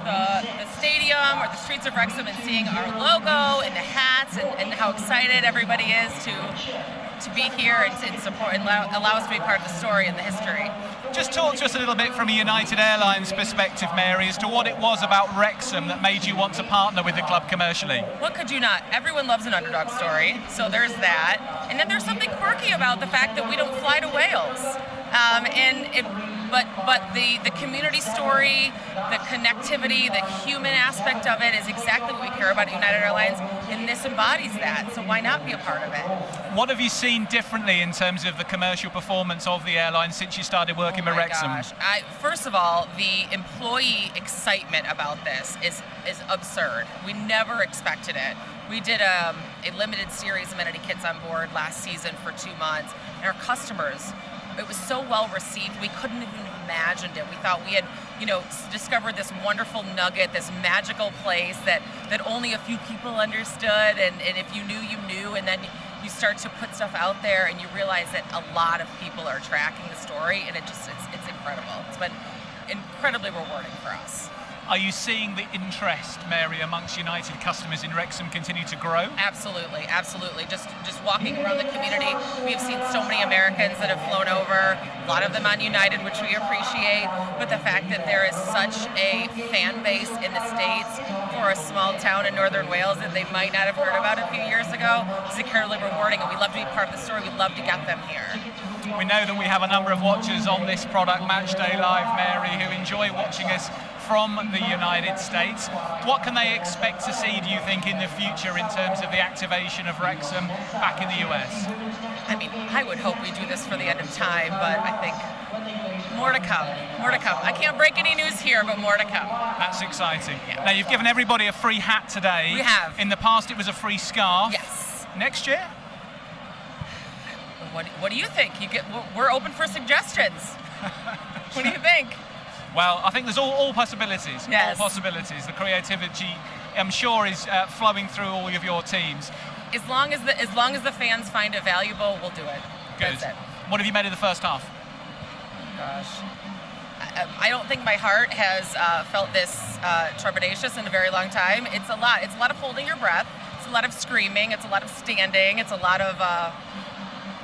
the stadium or the streets of Wrexham and seeing our logo and the hats and how excited everybody is to be here and support and allow us to be part of the story and the history. Just talk to us a little bit from a United Airlines perspective, Mary, as to what it was about Wrexham that made you want to partner with the club commercially. What could you not? Everyone loves an underdog story, so there's that. And then there's something quirky about the fact that we don't fly to Wales. But the community story, the connectivity, the human aspect of it is exactly what we care about at United Airlines, and this embodies that, so why not be a part of it? What have you seen differently in terms of the commercial performance of the airline since you started working with Wrexham? Gosh. First of all, the employee excitement about this is absurd. We never expected it. We did a limited series amenity kits on board last season for 2 months, and our customers, it was so well received, we couldn't have even imagined it. We thought we had, you know, discovered this wonderful nugget, this magical place that only a few people understood, and if you knew, you knew, and then you start to put stuff out there and you realize that a lot of people are tracking the story, and it's incredible. It's been incredibly rewarding for us. Are you seeing the interest, Mary, amongst United customers in Wrexham continue to grow? Absolutely, absolutely. Just walking around the community, we have seen so many Americans that have flown over, a lot of them on United, which we appreciate, but the fact that there is such a fan base in the States for a small town in northern Wales that they might not have heard about a few years ago is incredibly rewarding, and we love to be part of the story. We'd love to get them here. We know that we have a number of watchers on this product, Matchday Live, Mary, who enjoy watching us from the United States. What can they expect to see, do you think, in the future in terms of the activation of Wrexham back in the US? I mean, I would hope we do this for the end of time, but I think more to come, more to come. I can't break any news here, but more to come. That's exciting. Yeah. Now, you've given everybody a free hat today. We have. In the past, it was a free scarf. Yes. Next year? What do you think? We're open for suggestions. What do you think? Well, I think there's all possibilities. Yes. All possibilities. The creativity, I'm sure, is flowing through all of your teams. As long as the fans find it valuable, we'll do it. Good. That's it. What have you made of the first half? Gosh. I don't think my heart has felt this trepidatious in a very long time. It's a lot. It's a lot of holding your breath. It's a lot of screaming. It's a lot of standing. It's a lot of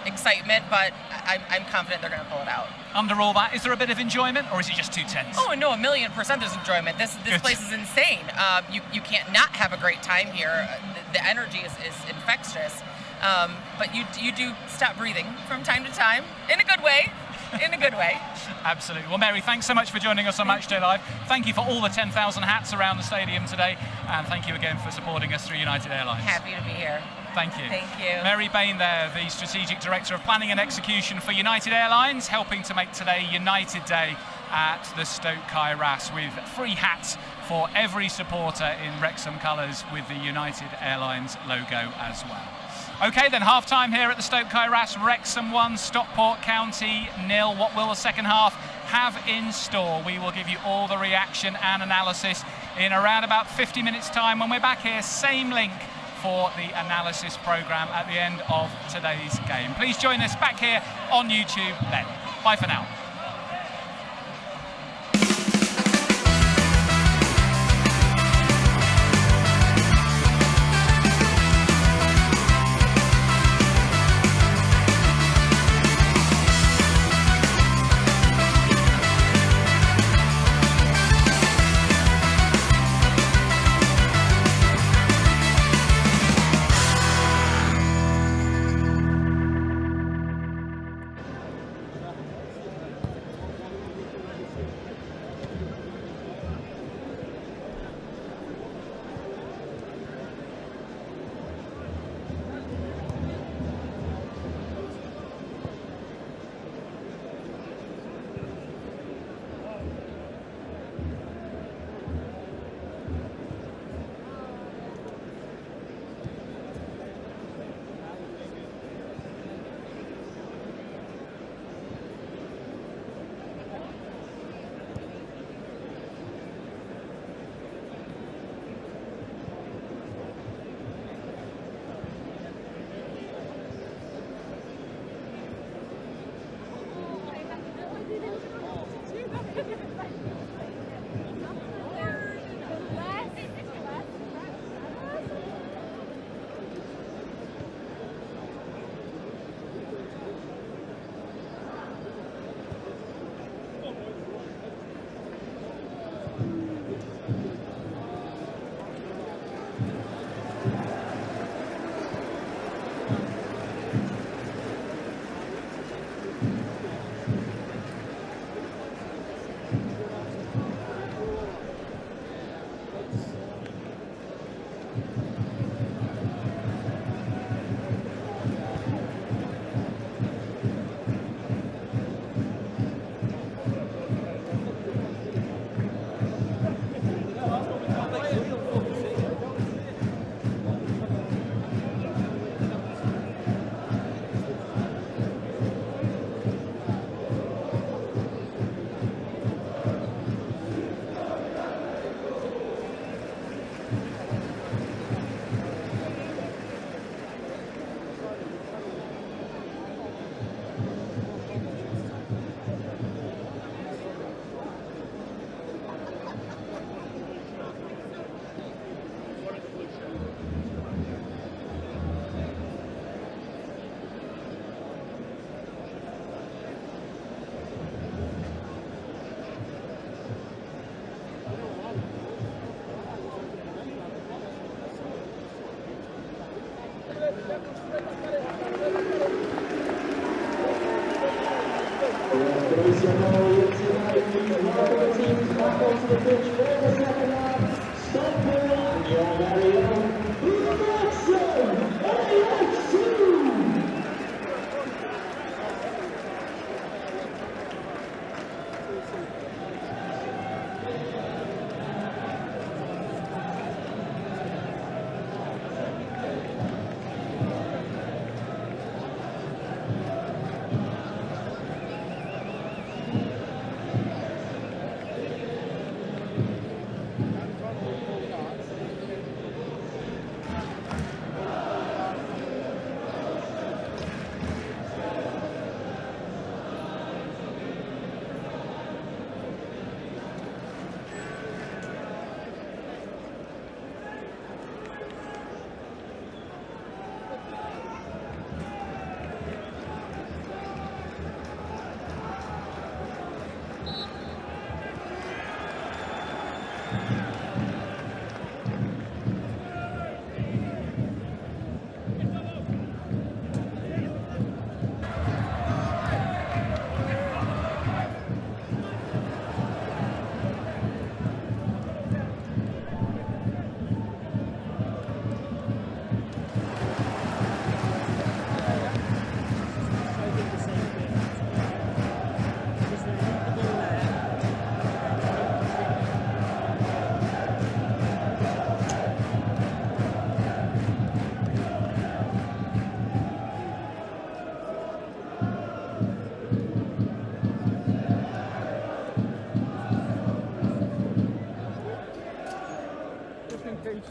excitement, but I'm confident they're going to pull it out. Under all that, is there a bit of enjoyment, or is it just too tense? Oh no, 1,000,000% there's enjoyment. This place is insane. You can't not have a great time here. The energy is infectious. But you do stop breathing from time to time, in a good way. In a good way. Absolutely. Well, Mary, thanks so much for joining us on Matchday Live. Thank you for all the 10,000 hats around the stadium today, and thank you again for supporting us through United Airlines. Happy to be here. Thank you. Thank you. Mary Bain there, the Strategic Director of Planning and Execution for United Airlines, helping to make today United Day at the Stoke Kairas, with free hats for every supporter in Wrexham colours with the United Airlines logo as well. OK, then half-time here at the Stoke Kairas. Wrexham 1, Stockport County 0. What will the second half have in store? We will give you all the reaction and analysis in around about 50 minutes' time when we're back here. Same link for the analysis programme at the end of today's game. Please join us back here on YouTube then. Bye for now.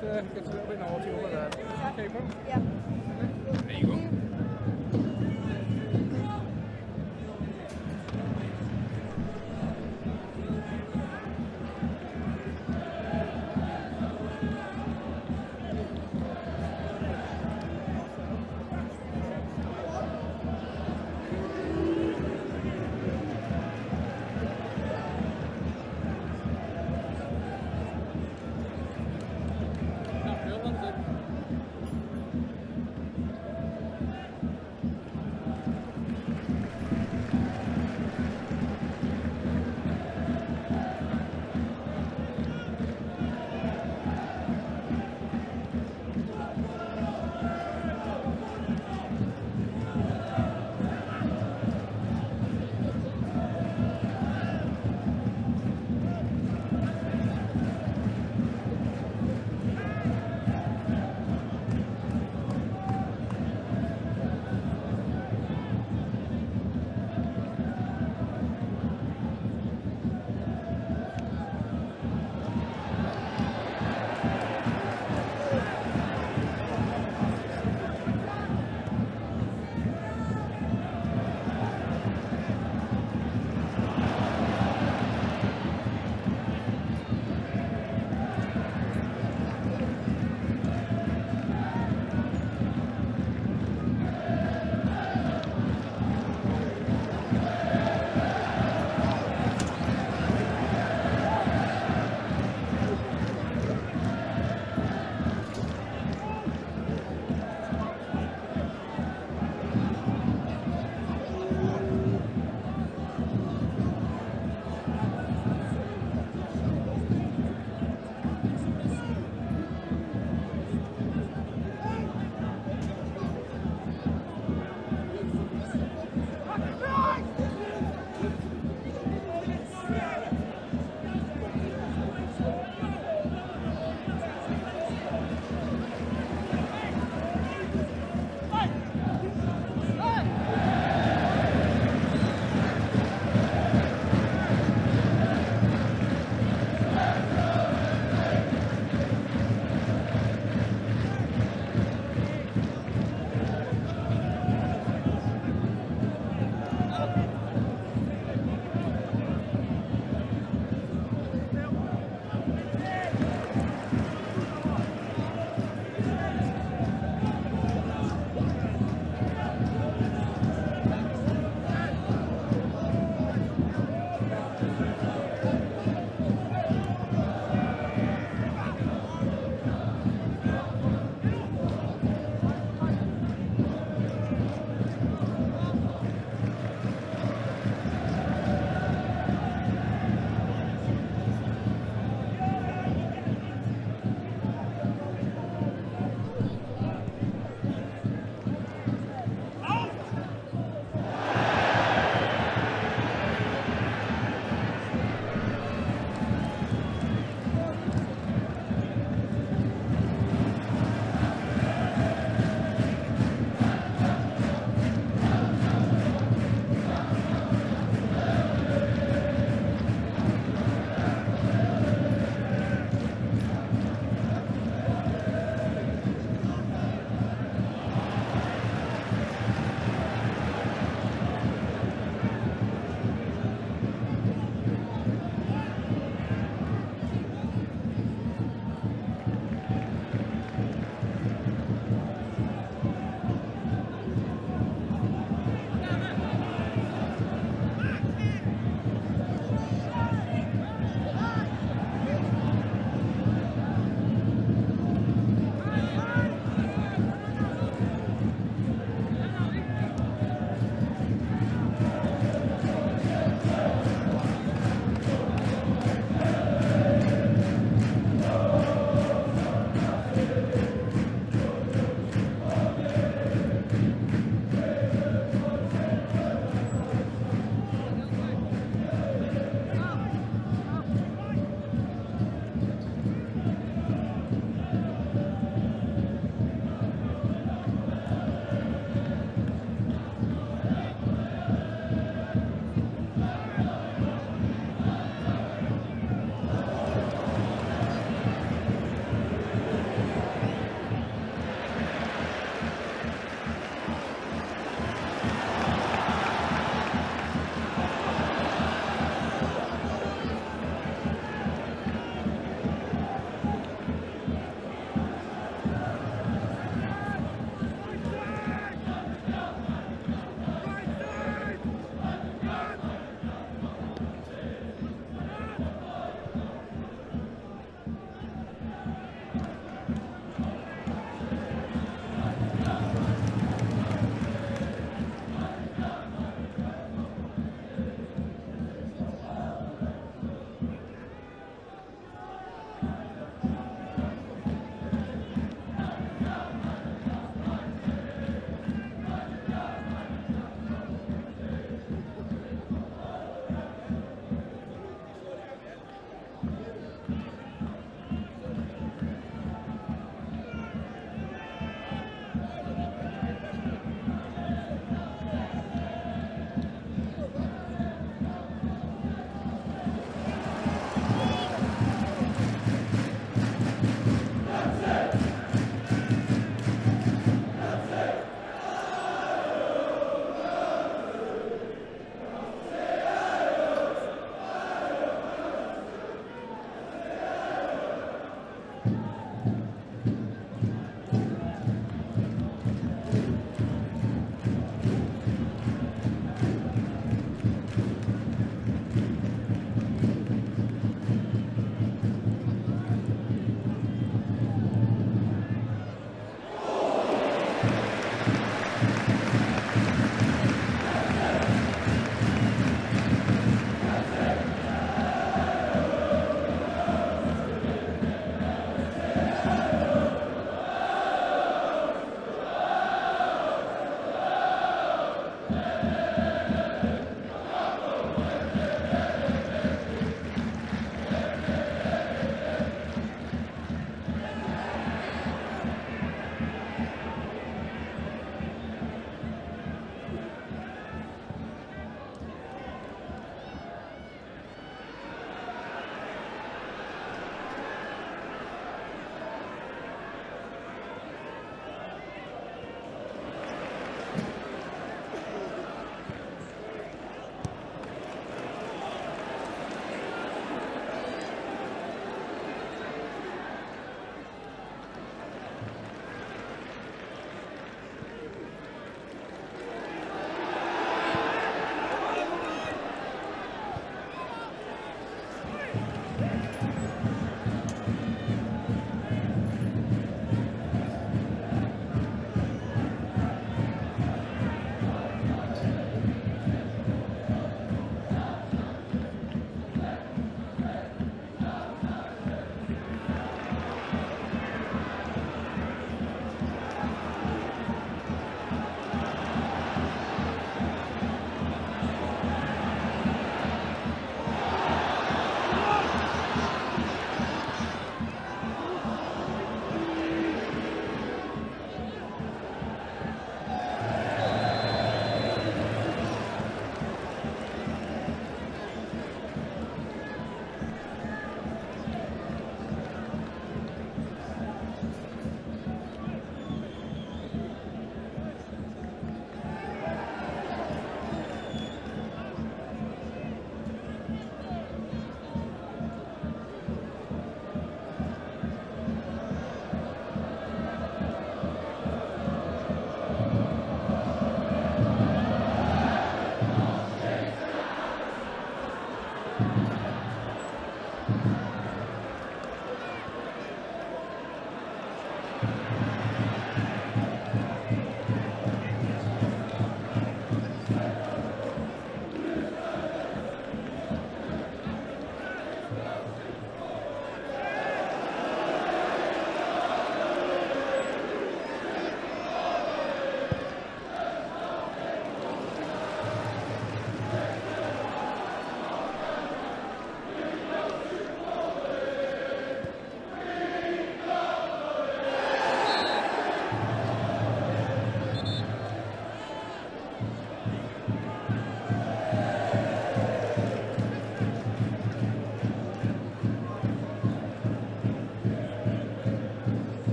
gets a little bit naughty over there. Okay, bro? Yeah. There you go.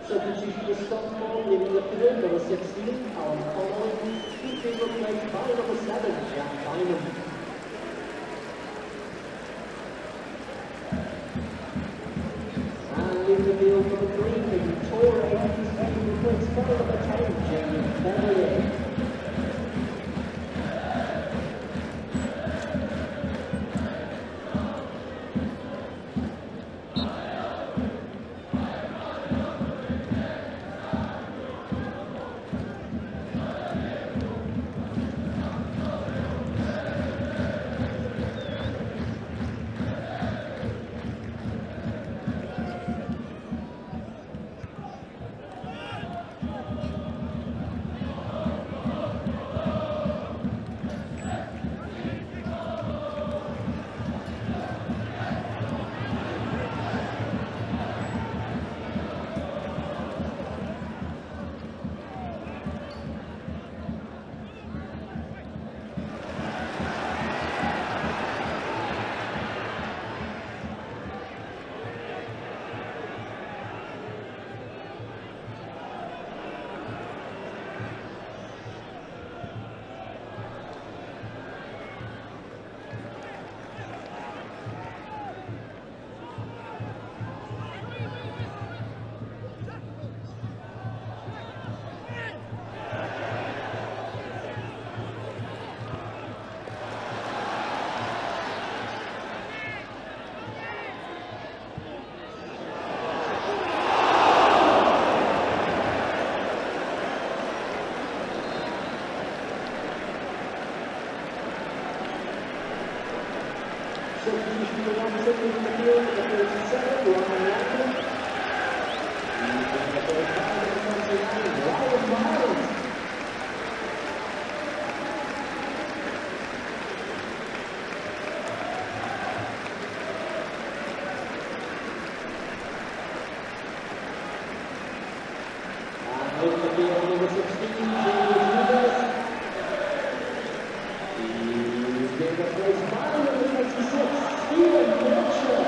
Substitution for Stockport, leaving the field, number 16, iFollow, he's been replaced by number 7, Jack Bynum. And leaving the field, number 3, Victoria, he's been replaced by number 10, Jamie Beverley. Substitution for 1 second in the field, number 37, Ryan Langdon. And the first time, number 29, Ryan Miles. And in the field, number 16, Jamie Beverley. He's been replaced by number 26, Stephen Wiltshire.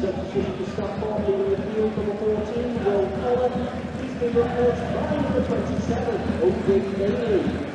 Substitution for Stockport in the field, number 14, Wycombe. He's been replaced by number 27, Owen Bailey.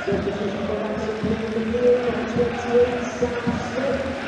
Substitution for Wrexham leaving the field, number 28, Sam Smith.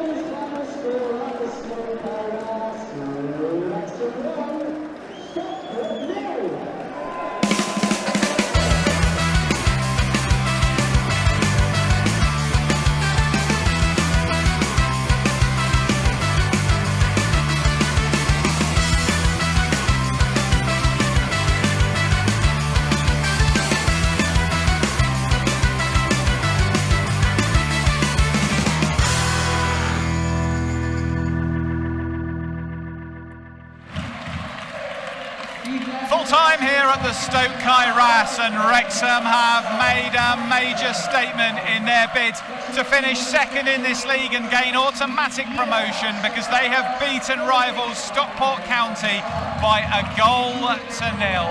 today's final score at the Stockport Wrexham 1, Stockport 0. Full time here at the Stoke Kairas, and Wrexham have made a major statement in their bid to finish second in this league and gain automatic promotion, because they have beaten rivals Stockport County by a goal to nil.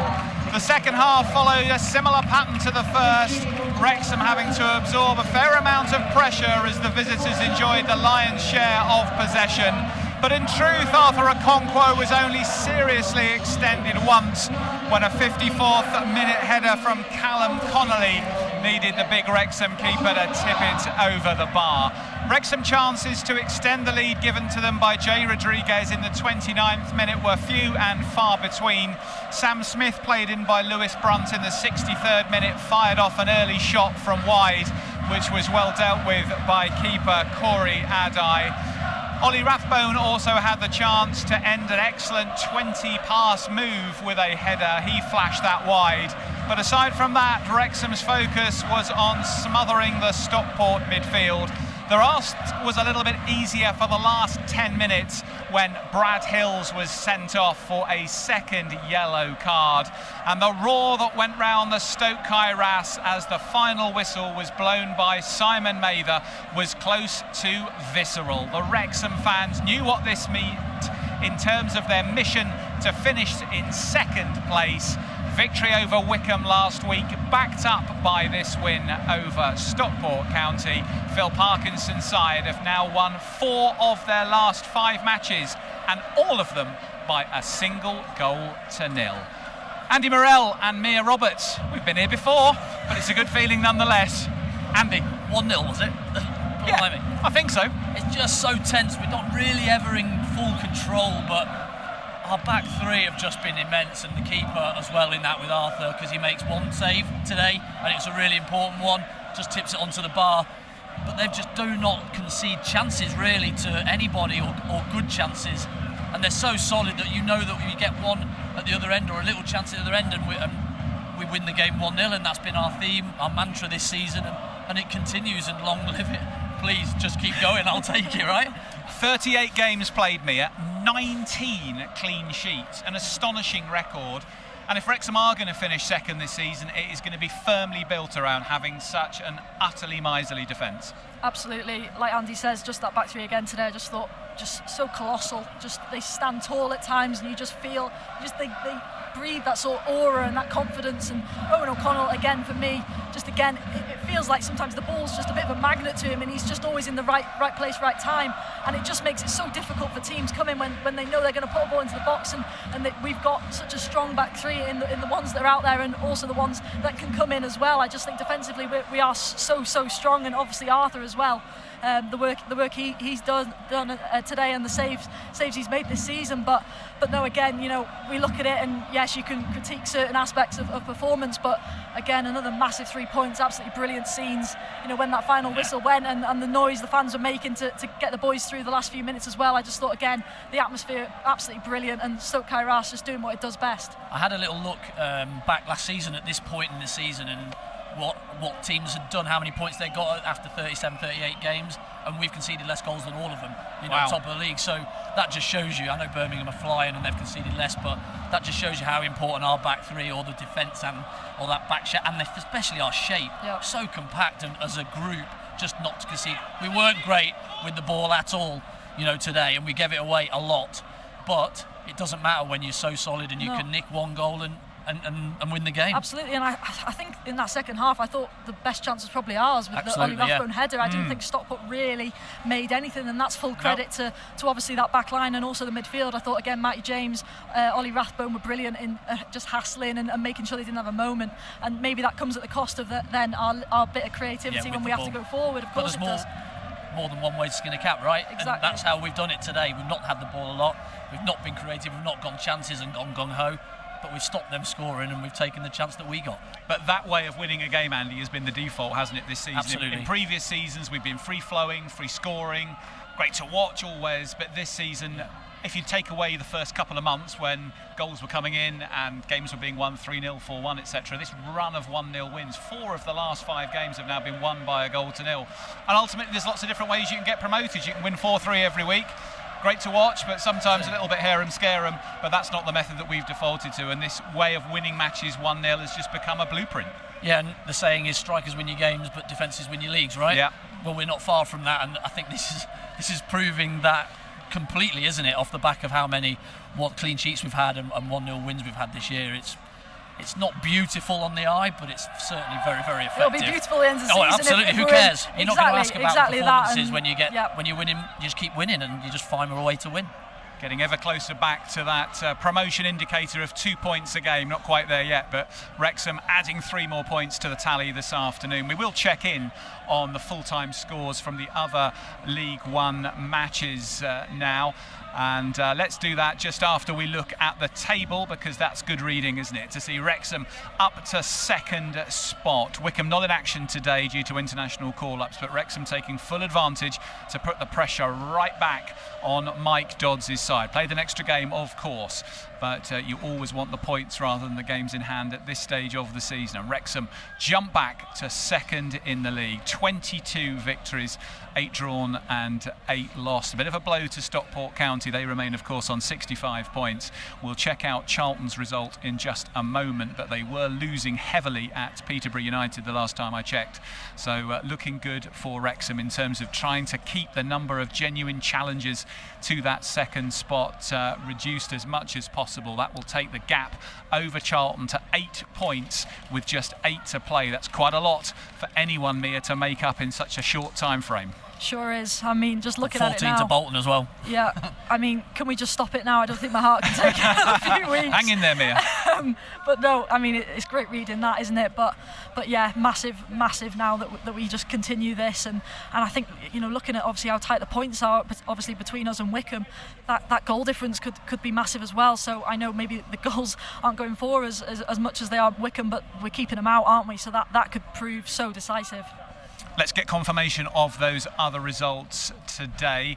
The second half followed a similar pattern to the first, Wrexham having to absorb a fair amount of pressure as the visitors enjoyed the lion's share of possession. But in truth, Arthur Okonkwo was only seriously extended once when a 54th minute header from Callum Connolly needed the big Wrexham keeper to tip it over the bar. Wrexham chances to extend the lead given to them by Jay Rodriguez in the 29th minute were few and far between. Sam Smith, played in by Lewis Brunt in the 63rd minute, fired off an early shot from wide, which was well dealt with by keeper Corey Adai. Ollie Rathbone also had the chance to end an excellent 20-pass move with a header. He flashed that wide. But aside from that, Wrexham's focus was on smothering the Stockport midfield. The rest was a little bit easier for the last 10 minutes when Brad Hills was sent off for a second yellow card. And the roar that went round the Stoke Kairas as the final whistle was blown by Simon Mather was close to visceral. The Wrexham fans knew what this meant in terms of their mission to finish in second place. Victory over Wycombe last week, backed up by this win over Stockport County. Phil Parkinson's side have now won 4 of their last 5 matches, and all of them by a single goal to nil. Andy Morell and Mia Roberts, we've been here before, but it's a good feeling nonetheless. Andy. 1-0, was it? Yeah, I think so. It's just so tense. We're not really ever in full control, but our back three have just been immense, and the keeper as well in that with Arthur, because he makes one save today, and it's a really important one, just tips it onto the bar. But they just do not concede chances really to anybody, or good chances, and they're so solid that you know that we get one at the other end or a little chance at the other end, and we win the game 1-0, and that's been our theme, our mantra this season, and it continues, and long live it. Please just keep going, I'll take it, right? 38 games played, Mia, 19 clean sheets, an astonishing record. And if Wrexham are going to finish second this season, it is going to be firmly built around having such an utterly miserly defence. Absolutely, like Andy says, just that back three again today, I just thought, just so colossal. Just they stand tall at times, and you just feel, they breathe that sort of aura and that confidence. And Owen O'Connell, again, for me, just again, it feels like sometimes the ball's just a bit of a magnet to him, and he's just always in the right place, right time. And it just makes it so difficult for teams come in when they know they're going to put a ball into the box, and that we've got such a strong back three in the ones that are out there, and also the ones that can come in as well. I just think defensively we are so strong, and obviously Arthur as well. The work he's done today, and the saves he's made this season. But no, again, we look at it, and yes, you can critique certain aspects of performance, but again, another massive 3 points, absolutely brilliant scenes. When that final whistle went, and the noise the fans were making to get the boys through the last few minutes as well. I just thought, again, the atmosphere absolutely brilliant, and Stoke Kairas just doing what it does best. I had a little look back last season at this point in the season, and what teams had done, how many points they got after 37, 38 games, and we've conceded less goals than all of them, wow. Top of the league. So that just shows you, I know Birmingham are flying and they've conceded less, but that just shows you how important our back three, or the defence, and all that back shape, and especially our shape, so compact, and as a group, just not to concede. We weren't great with the ball at all, today, and we gave it away a lot, but it doesn't matter when you're so solid and you can nick one goal and win the game. Absolutely, and I think in that second half, I thought the best chance was probably ours with the Ollie Rathbone header. I didn't think Stockport really made anything, and that's full credit to obviously that back line and also the midfield. I thought, again, Matty James, Ollie Rathbone were brilliant in just hassling and making sure they didn't have a moment, and maybe that comes at the cost of then our bit of creativity when we have to go forward. Of course it does. more than one way to skin a cat, right? Exactly. And that's how we've done it today. We've not had the ball a lot, we've not been creative, we've not gone chances and gone gung-ho, but we've stopped them scoring and we've taken the chance that we got. But that way of winning a game, Andy, has been the default, hasn't it, this season? Absolutely. In previous seasons, we've been free-flowing, free-scoring, great to watch always, but this season, if you take away the first couple of months when goals were coming in and games were being won 3-0, 4-1, etc., this run of 1-0 wins, 4 of the last 5 games have now been won by a goal to nil. And ultimately, there's lots of different ways you can get promoted. You can win 4-3 every week. Great to watch, but sometimes a little bit harem scarum, but that's not the method that we've defaulted to, and this way of winning matches 1-0 has just become a blueprint. Yeah, and the saying is strikers win your games, but defences win your leagues, right? Yeah. Well, we're not far from that, and I think this is proving that completely, isn't it? Off the back of how many clean sheets we've had and 1-0 wins we've had this year, it's not beautiful on the eye, but it's certainly very, very effective. It'll be beautiful at the end of the season. Oh, absolutely. Who cares? You're not going to ask about the performances when you're winning. You just keep winning, and you just find a way to win. Getting ever closer back to that promotion indicator of 2 points a game. Not quite there yet, but Wrexham adding 3 more points to the tally this afternoon. We will check in on the full-time scores from the other League One matches now. And let's do that just after we look at the table, because that's good reading, isn't it? To see Wrexham up to second spot. Wycombe not in action today due to international call-ups, but Wrexham taking full advantage to put the pressure right back on Mike Dodds' side. Played an extra game, of course, but you always want the points rather than the games in hand at this stage of the season. And Wrexham jump back to second in the league. 22 victories, 8 drawn and 8 lost. A bit of a blow to Stockport County. They remain, of course, on 65 points. We'll check out Charlton's result in just a moment, but they were losing heavily at Peterborough United the last time I checked. So looking good for Wrexham in terms of trying to keep the number of genuine challenges to that second spot reduced as much as possible. That will take the gap over Charlton to 8 points with just 8 to play. That's quite a lot for anyone, Mia, to make up in such a short time frame. Sure is. I mean, just looking at it now. 14 to Bolton as well. Yeah. I mean, can we just stop it now? I don't think my heart can take another few weeks. Hang in there, Mia. But no, I mean, it's great reading that, isn't it? But yeah, massive now that we just continue this. And I think, looking at obviously how tight the points are, obviously between us and Wycombe, that goal difference could be massive as well. So I know maybe the goals aren't going for us as much as they are Wycombe, but we're keeping them out, aren't we? So that could prove so decisive. Let's get confirmation of those other results today.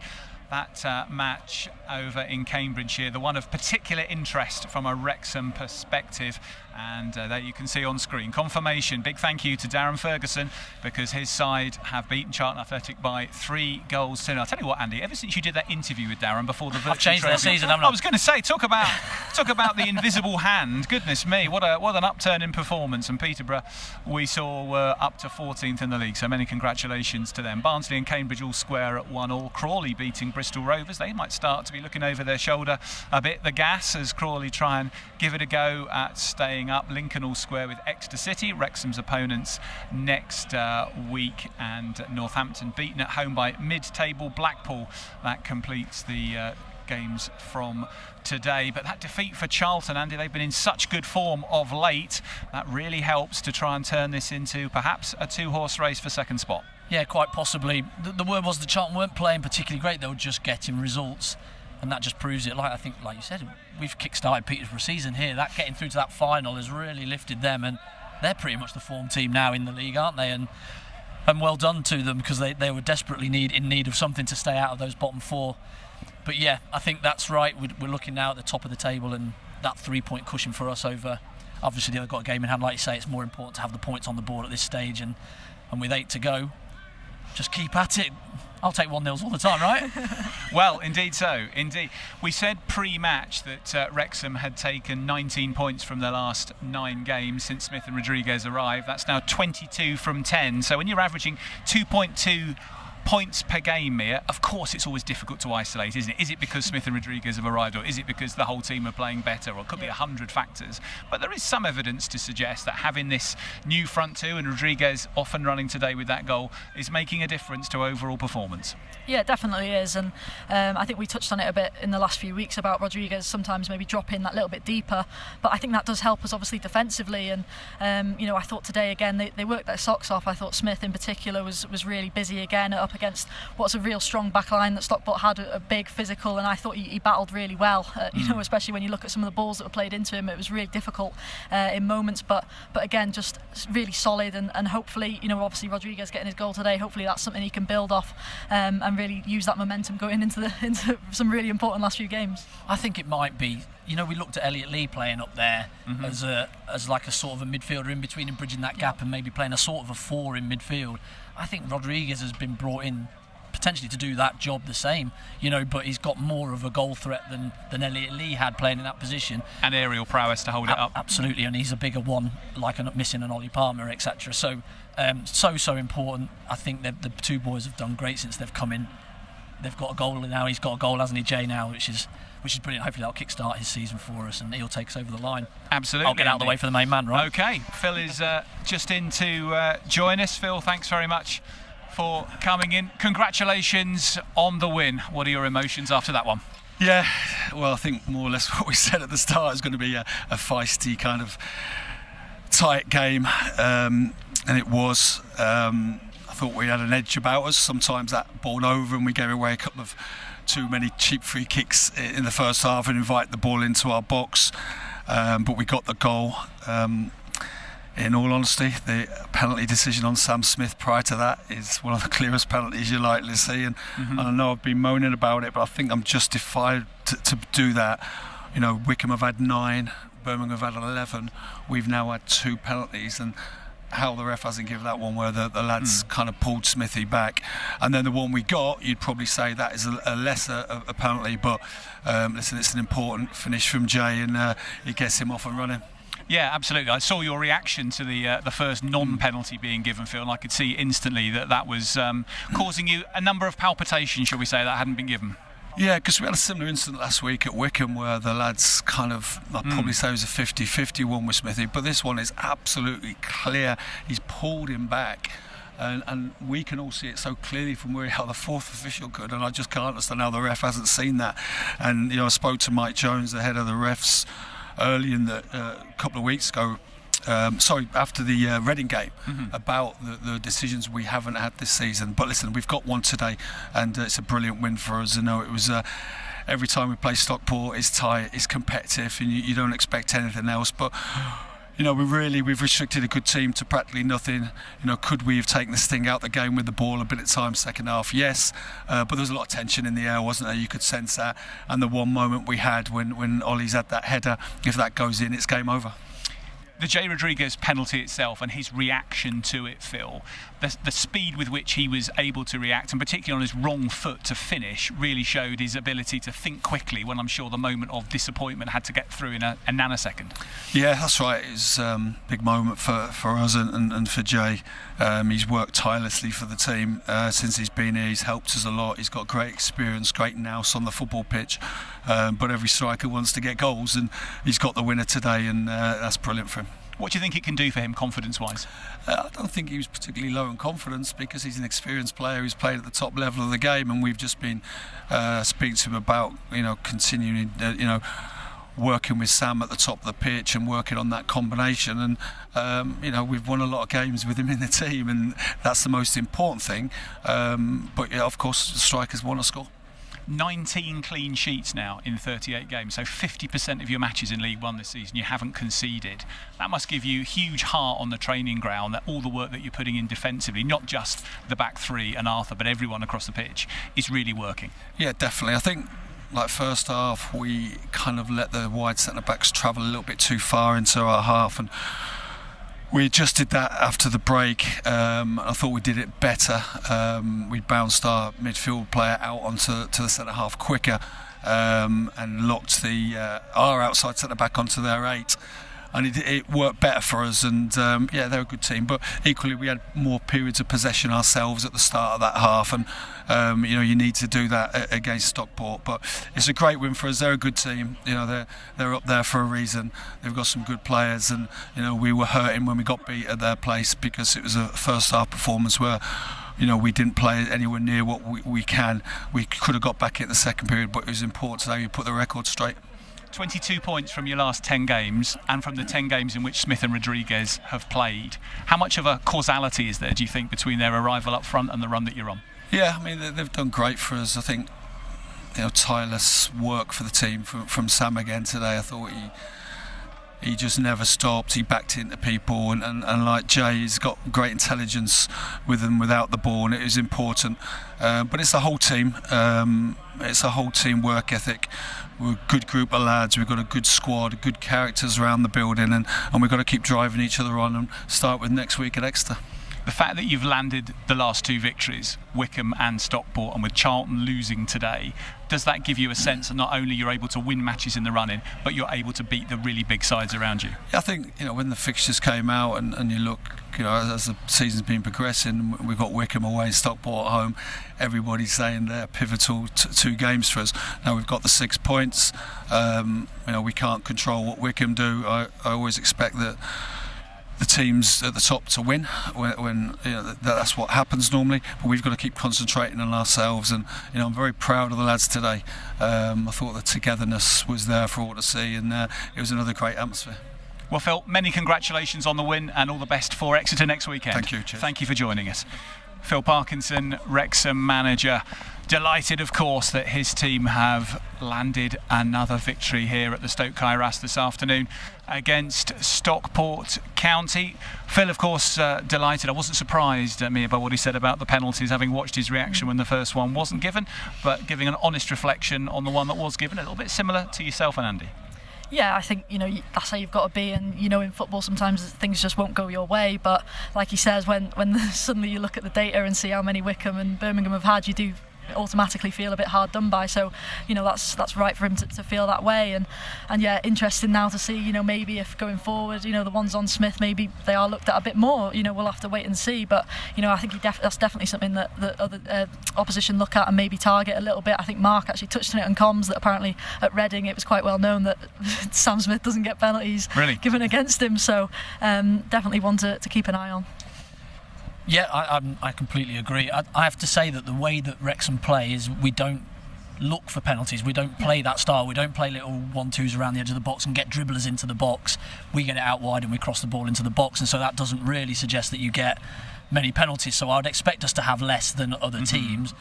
That match over in Cambridgeshire, the one of particular interest from a Wrexham perspective, and there you can see on screen confirmation. Big thank you to Darren Ferguson, because his side have beaten Charlton Athletic by 3 goals to 0. I'll tell you what, Andy, ever since you did that interview with Darren before the virtual I've changed their season, haven't I? I was going to say, talk about the invisible hand. Goodness me, what an upturn in performance. And Peterborough, we saw, were up to 14th in the league, so many congratulations to them. Barnsley and Cambridge all square at 1-1. Crawley beating Bristol Rovers. They might start to be looking over their shoulder a bit. The gas as Crawley try and give it a go at staying up. Lincoln all square with Exeter City, Wrexham's opponents next week, and Northampton beaten at home by mid-table Blackpool. That completes the games from today. But that defeat for Charlton, Andy, they've been in such good form of late, that really helps to try and turn this into perhaps a 2-horse race for second spot. Yeah, quite possibly. The word was the Charlton weren't playing particularly great, they were just getting results, and that just proves it. I think, like you said, we've kick-started Peterborough season here. That getting through to that final has really lifted them, and they're pretty much the form team now in the league, aren't they? And well done to them, because they were desperately in need of something to stay out of those bottom 4. But yeah, I think that's right. We're looking now at the top of the table, and that 3-point cushion for us over. Obviously, they've got a game in hand. Like you say, it's more important to have the points on the board at this stage, and with 8 to go, just keep at it. I'll take 1-0s all the time, right? Well, indeed so, indeed. We said pre-match that Wrexham had taken 19 points from their last 9 games since Smith and Rodriguez arrived. That's now 22 from 10. So when you're averaging 2.2 points per game, Mia, of course it's always difficult to isolate, isn't it? Is it because Smith and Rodriguez have arrived, or is it because the whole team are playing better, or it could be 100 factors? But there is some evidence to suggest that having this new front 2 and Rodriguez often running today with that goal is making a difference to overall performance. Yeah, it definitely is, and I think we touched on it a bit in the last few weeks about Rodriguez sometimes maybe dropping that little bit deeper, but I think that does help us obviously defensively, and I thought today again they worked their socks off. I thought Smith in particular was really busy again up up against what's a real strong back line that Stockport had, a big physical, and I thought he battled really well, you know, especially when you look at some of the balls that were played into him. It was really difficult in moments, but again, just really solid, and hopefully, you know, obviously Rodriguez getting his goal today, hopefully that's something he can build off and really use that momentum going into some really important last few games. I think it might be, you know, we looked at Elliot Lee playing up there as like a sort of a midfielder in between and bridging that gap and maybe playing a sort of a 4 in midfield. I think Rodriguez has been brought in potentially to do that job the same, you know, but he's got more of a goal threat than Elliot Lee had playing in that position. And aerial prowess to hold it up. Absolutely, and he's a bigger one, like missing an Ollie Palmer, etc. So, so important. I think the two boys have done great since they've come in. They've got a goal now. He's got a goal, hasn't he, Jay, now, which is brilliant. Hopefully that'll kick-start his season for us and he'll take us over the line. Absolutely. I'll get out of the way for the main man, right? Okay, Phil is just in to join us. Phil, thanks very much for coming in. Congratulations on the win. What are your emotions after that one? Yeah, well, I think more or less what we said at the start is going to be a feisty kind of tight game, and it was. I thought we had an edge about us. Sometimes that balled over and we gave away a couple of too many cheap free kicks in the first half and invite the ball into our box, but we got the goal. In all honesty, the penalty decision on Sam Smith prior to that is one of the clearest penalties you're likely to see, and I know I've been moaning about it, but I think I'm justified to do that. You know, Wycombe have had 9, Birmingham have had 11. We've now had 2 penalties, and how the ref hasn't given that one where the lads kind of pulled Smithy back, and then the one we got, you'd probably say that is a lesser a penalty, but listen, it's an important finish from Jay, and it gets him off and running. Yeah, absolutely. I saw your reaction to the first non-penalty being given, Phil, and I could see instantly that was causing you a number of palpitations, shall we say, that hadn't been given. Yeah, because we had a similar incident last week at Wycombe where the lads kind of, I'd probably say it was a 50-50 one with Smithy, but this one is absolutely clear. He's pulled him back, and we can all see it so clearly from where how the fourth official could, and I just can't understand how the ref hasn't seen that. And, you know, I spoke to Mike Jones, the head of the refs, early in the couple of weeks ago, after the Reading game, about the decisions we haven't had this season. But listen, we've got one today, and it's a brilliant win for us. You know, it was every time we play Stockport, it's tight, it's competitive, and you don't expect anything else. But you know, we've restricted a good team to practically nothing. You know, could we have taken this thing out the game with the ball a bit of time second half? Yes, but there was a lot of tension in the air, wasn't there? You could sense that. And the one moment we had when Ollie's had that header, if that goes in, it's game over. The Jay Rodriguez penalty itself and his reaction to it, Phil, the speed with which he was able to react, and particularly on his wrong foot to finish, really showed his ability to think quickly when I'm sure the moment of disappointment had to get through in a nanosecond. Yeah, that's right. It was a big moment for us and for Jay. He's worked tirelessly for the team since he's been here. He's helped us a lot. He's got great experience, great nous on the football pitch, but every striker wants to get goals, and he's got the winner today, and that's brilliant for him. What do you think it can do for him confidence-wise? I don't think he was particularly low in confidence because he's an experienced player who's played at the top level of the game, and we've just been speaking to him about, you know, continuing, you know, working with Sam at the top of the pitch and working on that combination, and you know, we've won a lot of games with him in the team, and that's the most important thing. But yeah, of course, the strikers want to score. 19 clean sheets now in 38 games, so 50% of your matches in League One this season you haven't conceded. That must give you huge heart on the training ground, that all the work that you're putting in defensively, not just the back three and Arthur, but everyone across the pitch, is really working. Yeah, definitely. I think, like, first half we kind of let the wide centre backs travel a little bit too far into our half, and we adjusted that after the break. I thought we did it better. We bounced our midfield player out onto the centre half quicker, and locked our outside centre back onto their 8. And it worked better for us, and yeah, they're a good team. But equally, we had more periods of possession ourselves at the start of that half, and you know, you need to do that against Stockport. But it's a great win for us. They're a good team. You know, they're up there for a reason. They've got some good players, and you know, we were hurting when we got beat at their place because it was a first half performance where, you know, we didn't play anywhere near what we can. We could have got back in the second period, but it was important today we put the record straight. 22 points from your last 10 games and from the 10 games in which Smith and Rodriguez have played. How much of a causality is there, do you think, between their arrival up front and the run that you're on? Yeah, I mean they've done great for us. I think tireless work for the team from Sam again today. I thought he just never stopped. He backed into people, and like Jay, he's got great intelligence with them without the ball, and it is important. But it's a whole team. It's a whole team work ethic. We're a good group of lads. We've got a good squad, good characters around the building, and we've got to keep driving each other on and start with next week at Exeter. The fact that you've landed the last 2 victories, Wycombe and Stockport, and with Charlton losing today, does that give you a sense that not only you're able to win matches in the run-in, but you're able to beat the really big sides around you? I think when the fixtures came out and you look, as the season's been progressing, we've got Wycombe away, Stockport at home. Everybody's saying they're pivotal 2 games for us. Now we've got the 6 points. We can't control what Wycombe do. I always expect that the teams at the top to win when that's what happens normally, but we've got to keep concentrating on ourselves, and I'm very proud of the lads today. I thought the togetherness was there for all to see, and it was another great atmosphere. Well, Phil, many congratulations on the win and all the best for Exeter next weekend. Thank you. Cheers. Thank you for joining us. Phil Parkinson, Wrexham manager, delighted of course that his team have landed another victory here at the Stoke Kairas this afternoon against Stockport County. Phil, of course, delighted. I wasn't surprised, Mia, by what he said about the penalties, having watched his reaction when the first one wasn't given, but giving an honest reflection on the one that was given, a little bit similar to yourself and Andy. Yeah, I think that's how you've got to be, and in football sometimes things just won't go your way, but like he says, when suddenly you look at the data and see how many Wycombe and Birmingham have had, you do automatically feel a bit hard done by. So that's right for him to feel that way, and yeah, interesting now to see maybe if going forward the ones on Smith, maybe they are looked at a bit more. We'll have to wait and see, but I think that's definitely something that the other opposition look at and maybe target a little bit. I think Mark actually touched on it on comms that apparently at Reading it was quite well known that Sam Smith doesn't get penalties given against him, so definitely one to keep an eye on. Yeah, I completely agree. I have to say that the way that Wrexham play is we don't look for penalties. We don't play that style. We don't play little 1-2s around the edge of the box and get dribblers into the box. We get it out wide and we cross the ball into the box, and so that doesn't really suggest that you get many penalties. So I'd expect us to have less than other teams,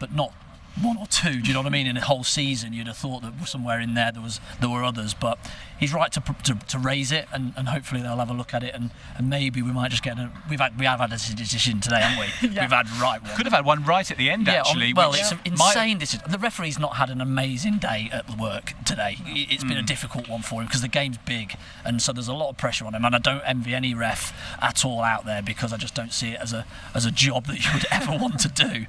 but not 1 or 2. Do you know what I mean? In a whole season, you'd have thought that somewhere in there there were others, but he's right to raise it, and hopefully they'll have a look at it, and maybe we might just get we have had a decision today, haven't we? Yeah. We've had one. Could have had one right at the end, actually. It's an insane decision. The referee's not had an amazing day at work today. It's been a difficult one for him because the game's big, and so there's a lot of pressure on him, and I don't envy any ref at all out there, because I just don't see it as a job that you would ever want to do,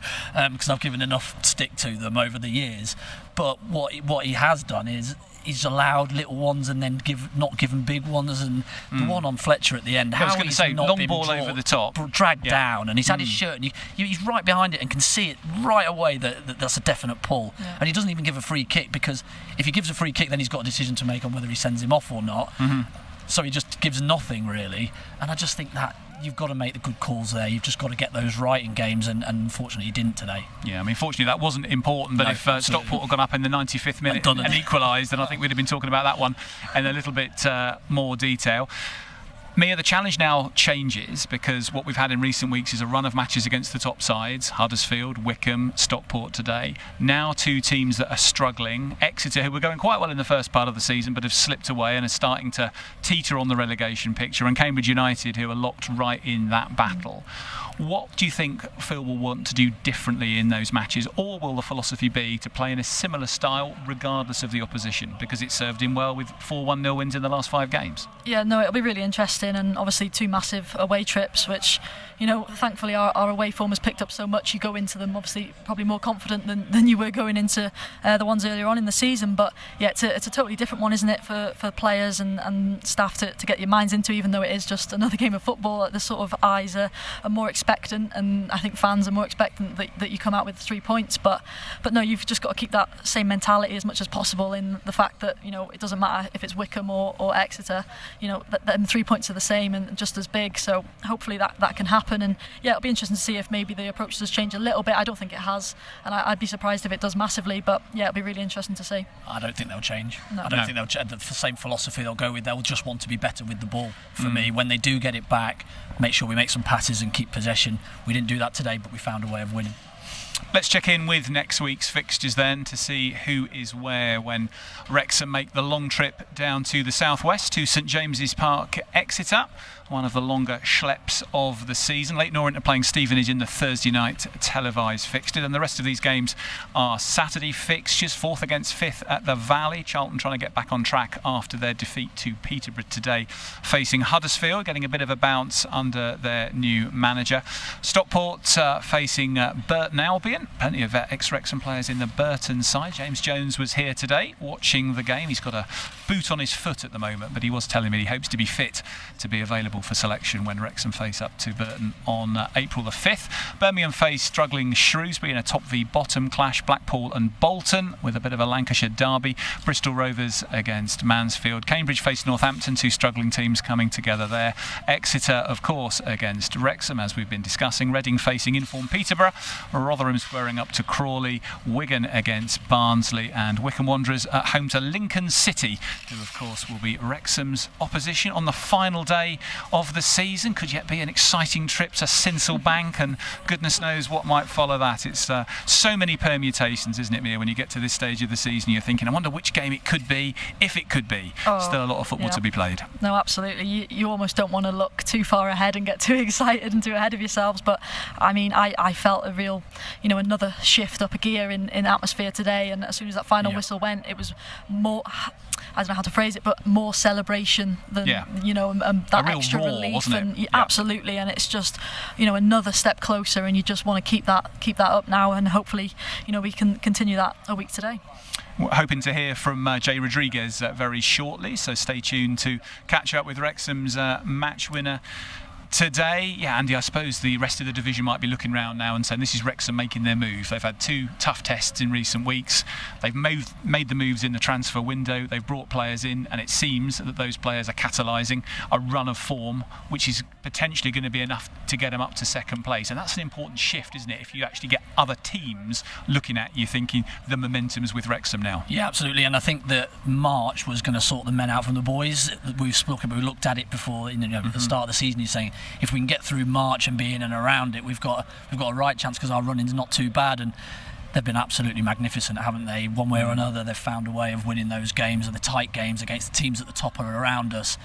because I've given enough stick to them over the years. But what he has done is he's allowed little ones and then not given big ones, and the one on Fletcher at the end, I was going to say, long ball over the top, dragged down, and he's had his shirt, and he's right behind it and can see it right away that that's a definite pull, and he doesn't even give a free kick, because if he gives a free kick then he's got a decision to make on whether he sends him off or not. So he just gives nothing really, and I just think that you've got to make the good calls there. You've just got to get those right in games, and unfortunately he didn't today. Yeah, I mean, fortunately that wasn't important, but if Stockport had gone up in the 95th minute and equalised, then I think we'd have been talking about that one in a little bit more detail. Mia, the challenge now changes, because what we've had in recent weeks is a run of matches against the top sides: Huddersfield, Wycombe, Stockport today. Now 2 teams that are struggling: Exeter, who were going quite well in the first part of the season but have slipped away and are starting to teeter on the relegation picture, and Cambridge United, who are locked right in that battle. What do you think Phil will want to do differently in those matches, or will the philosophy be to play in a similar style regardless of the opposition, because it served him well with 4 1-0 wins in the last 5 games? Yeah, no, it'll be really interesting, and obviously 2 massive away trips, which thankfully our away form has picked up so much. You go into them obviously probably more confident than you were going into the ones earlier on in the season, but yeah, it's a totally different one, isn't it, for players and staff to get your minds into, even though it is just another game of football. The sort of eyes are more expectant, and I think fans are more expectant that you come out with 3 points, but no, you've just got to keep that same mentality as much as possible, in the fact that it doesn't matter if it's Wycombe or Exeter, them 3 points are the same and just as big, so hopefully that can happen. And yeah, it'll be interesting to see if maybe the approach does change a little bit. I don't think it has, and I'd be surprised if it does massively, but yeah, it'll be really interesting to see. I don't think they'll change. No. I don't think they'll change. The same philosophy they'll go with. They'll just want to be better with the ball. For me, when they do get it back, make sure we make some passes and keep possession. We didn't do that today, but we found a way of winning. Let's check in with next week's fixtures then to see who is where when Wrexham make the long trip down to the southwest to St James's Park, Exeter. One of the longer schleps of the season. Leyton Orient are playing Stevenage in the Thursday night televised fixture, and the rest of these games are Saturday fixtures. 4th against 5th at the Valley. Charlton trying to get back on track after their defeat to Peterborough today, facing Huddersfield, getting a bit of a bounce under their new manager. Stockport facing Burton Albion. Plenty of ex-Wrexham players in the Burton side. James Jones was here today watching the game. He's got a boot on his foot at the moment, but he was telling me he hopes to be fit to be available for selection when Wrexham face up to Burton on April the 5th. Birmingham face struggling Shrewsbury in a top v bottom clash. Blackpool and Bolton with a bit of a Lancashire derby. Bristol Rovers against Mansfield. Cambridge face Northampton, 2 struggling teams coming together there. Exeter, of course, against Wrexham, as we've been discussing. Reading facing informed Peterborough. Rotherham squaring up to Crawley. Wigan against Barnsley, and Wycombe Wanderers at home to Lincoln City, who of course will be Wrexham's opposition on the final day of the season. Could yet be an exciting trip to Sinsel Bank, and goodness knows what might follow that. It's so many permutations, isn't it, Mia? When you get to this stage of the season, you're thinking, I wonder which game it could be, if it could be. Still a lot of football to be played. No, absolutely. You almost don't want to look too far ahead and get too excited and too ahead of yourselves, but I mean, I felt a real, another shift up a gear in atmosphere today, and as soon as that final whistle went, it was more, I don't know how to phrase it, but more celebration than that extra roar, relief, wasn't it? Absolutely, and it's just another step closer, and you just want to keep that up now, and hopefully we can continue that a week today. We're hoping to hear from Jay Rodriguez very shortly, so stay tuned to catch up with Wrexham's match winner today. Yeah, Andy, I suppose the rest of the division might be looking round now and saying this is Wrexham making their move. They've had 2 tough tests in recent weeks. They've made the moves in the transfer window. They've brought players in, and it seems that those players are catalysing a run of form which is potentially going to be enough to get them up to second place. And that's an important shift, isn't it? If you actually get other teams looking at you thinking the momentum's with Wrexham now. Yeah, absolutely. And I think that March was going to sort the men out from the boys. We looked at it before, at the start of the season. You're saying, if we can get through March and be in and around it, we've got a right chance, because our running's not too bad, and they've been absolutely magnificent, haven't they? One way or another, they've found a way of winning those games, and the tight games against the teams at the top are around us.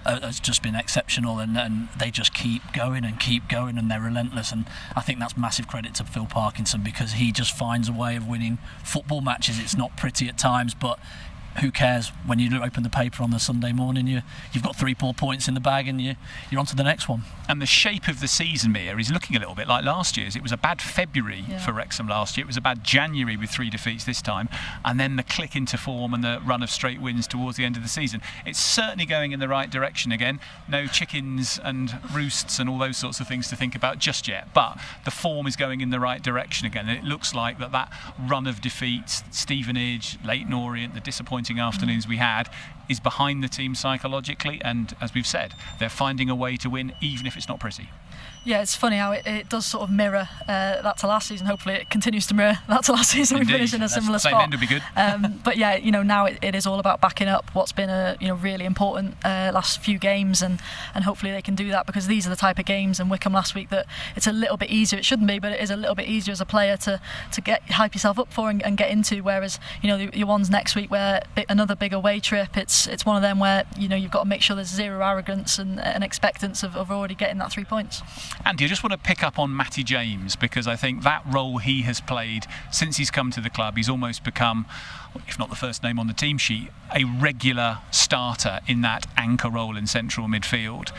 It's just been exceptional, and they just keep going, and they're relentless, and I think that's massive credit to Phil Parkinson, because he just finds a way of winning football matches. It's not pretty at times, but who cares? When you open the paper on the Sunday morning, you've got 3 more points in the bag, and you're on to the next one. And the shape of the season, Mia, is looking a little bit like last year's. It was a bad February for Wrexham last year. It was a bad January with 3 defeats this time, and then the click into form and the run of straight wins towards the end of the season. It's certainly going in the right direction again. No chickens and roosts and all those sorts of things to think about just yet, but the form is going in the right direction again, and it looks like that run of defeats, Stevenage, Leyton Orient, the disappointing afternoons we had, is behind the team psychologically, and as we've said, they're finding a way to win even if it's not pretty. Yeah, it's funny how it does sort of mirror that to last season. Hopefully it continues to mirror that to last season. Indeed. We finish in a similar spot. Same end would be good. But yeah, now it is all about backing up what's been a really important last few games, and hopefully they can do that, because these are the type of games, and Wycombe last week, that it's a little bit easier. It shouldn't be, but it is a little bit easier as a player to hype yourself up for and get into. Whereas your ones next week, where another big away trip, it's one of them where you've got to make sure there's zero arrogance and expectance of already getting that 3 points. Andy, I just want to pick up on Matty James, because I think that role he has played since he's come to the club, he's almost become, if not the first name on the team sheet, a regular starter in that anchor role in central midfield.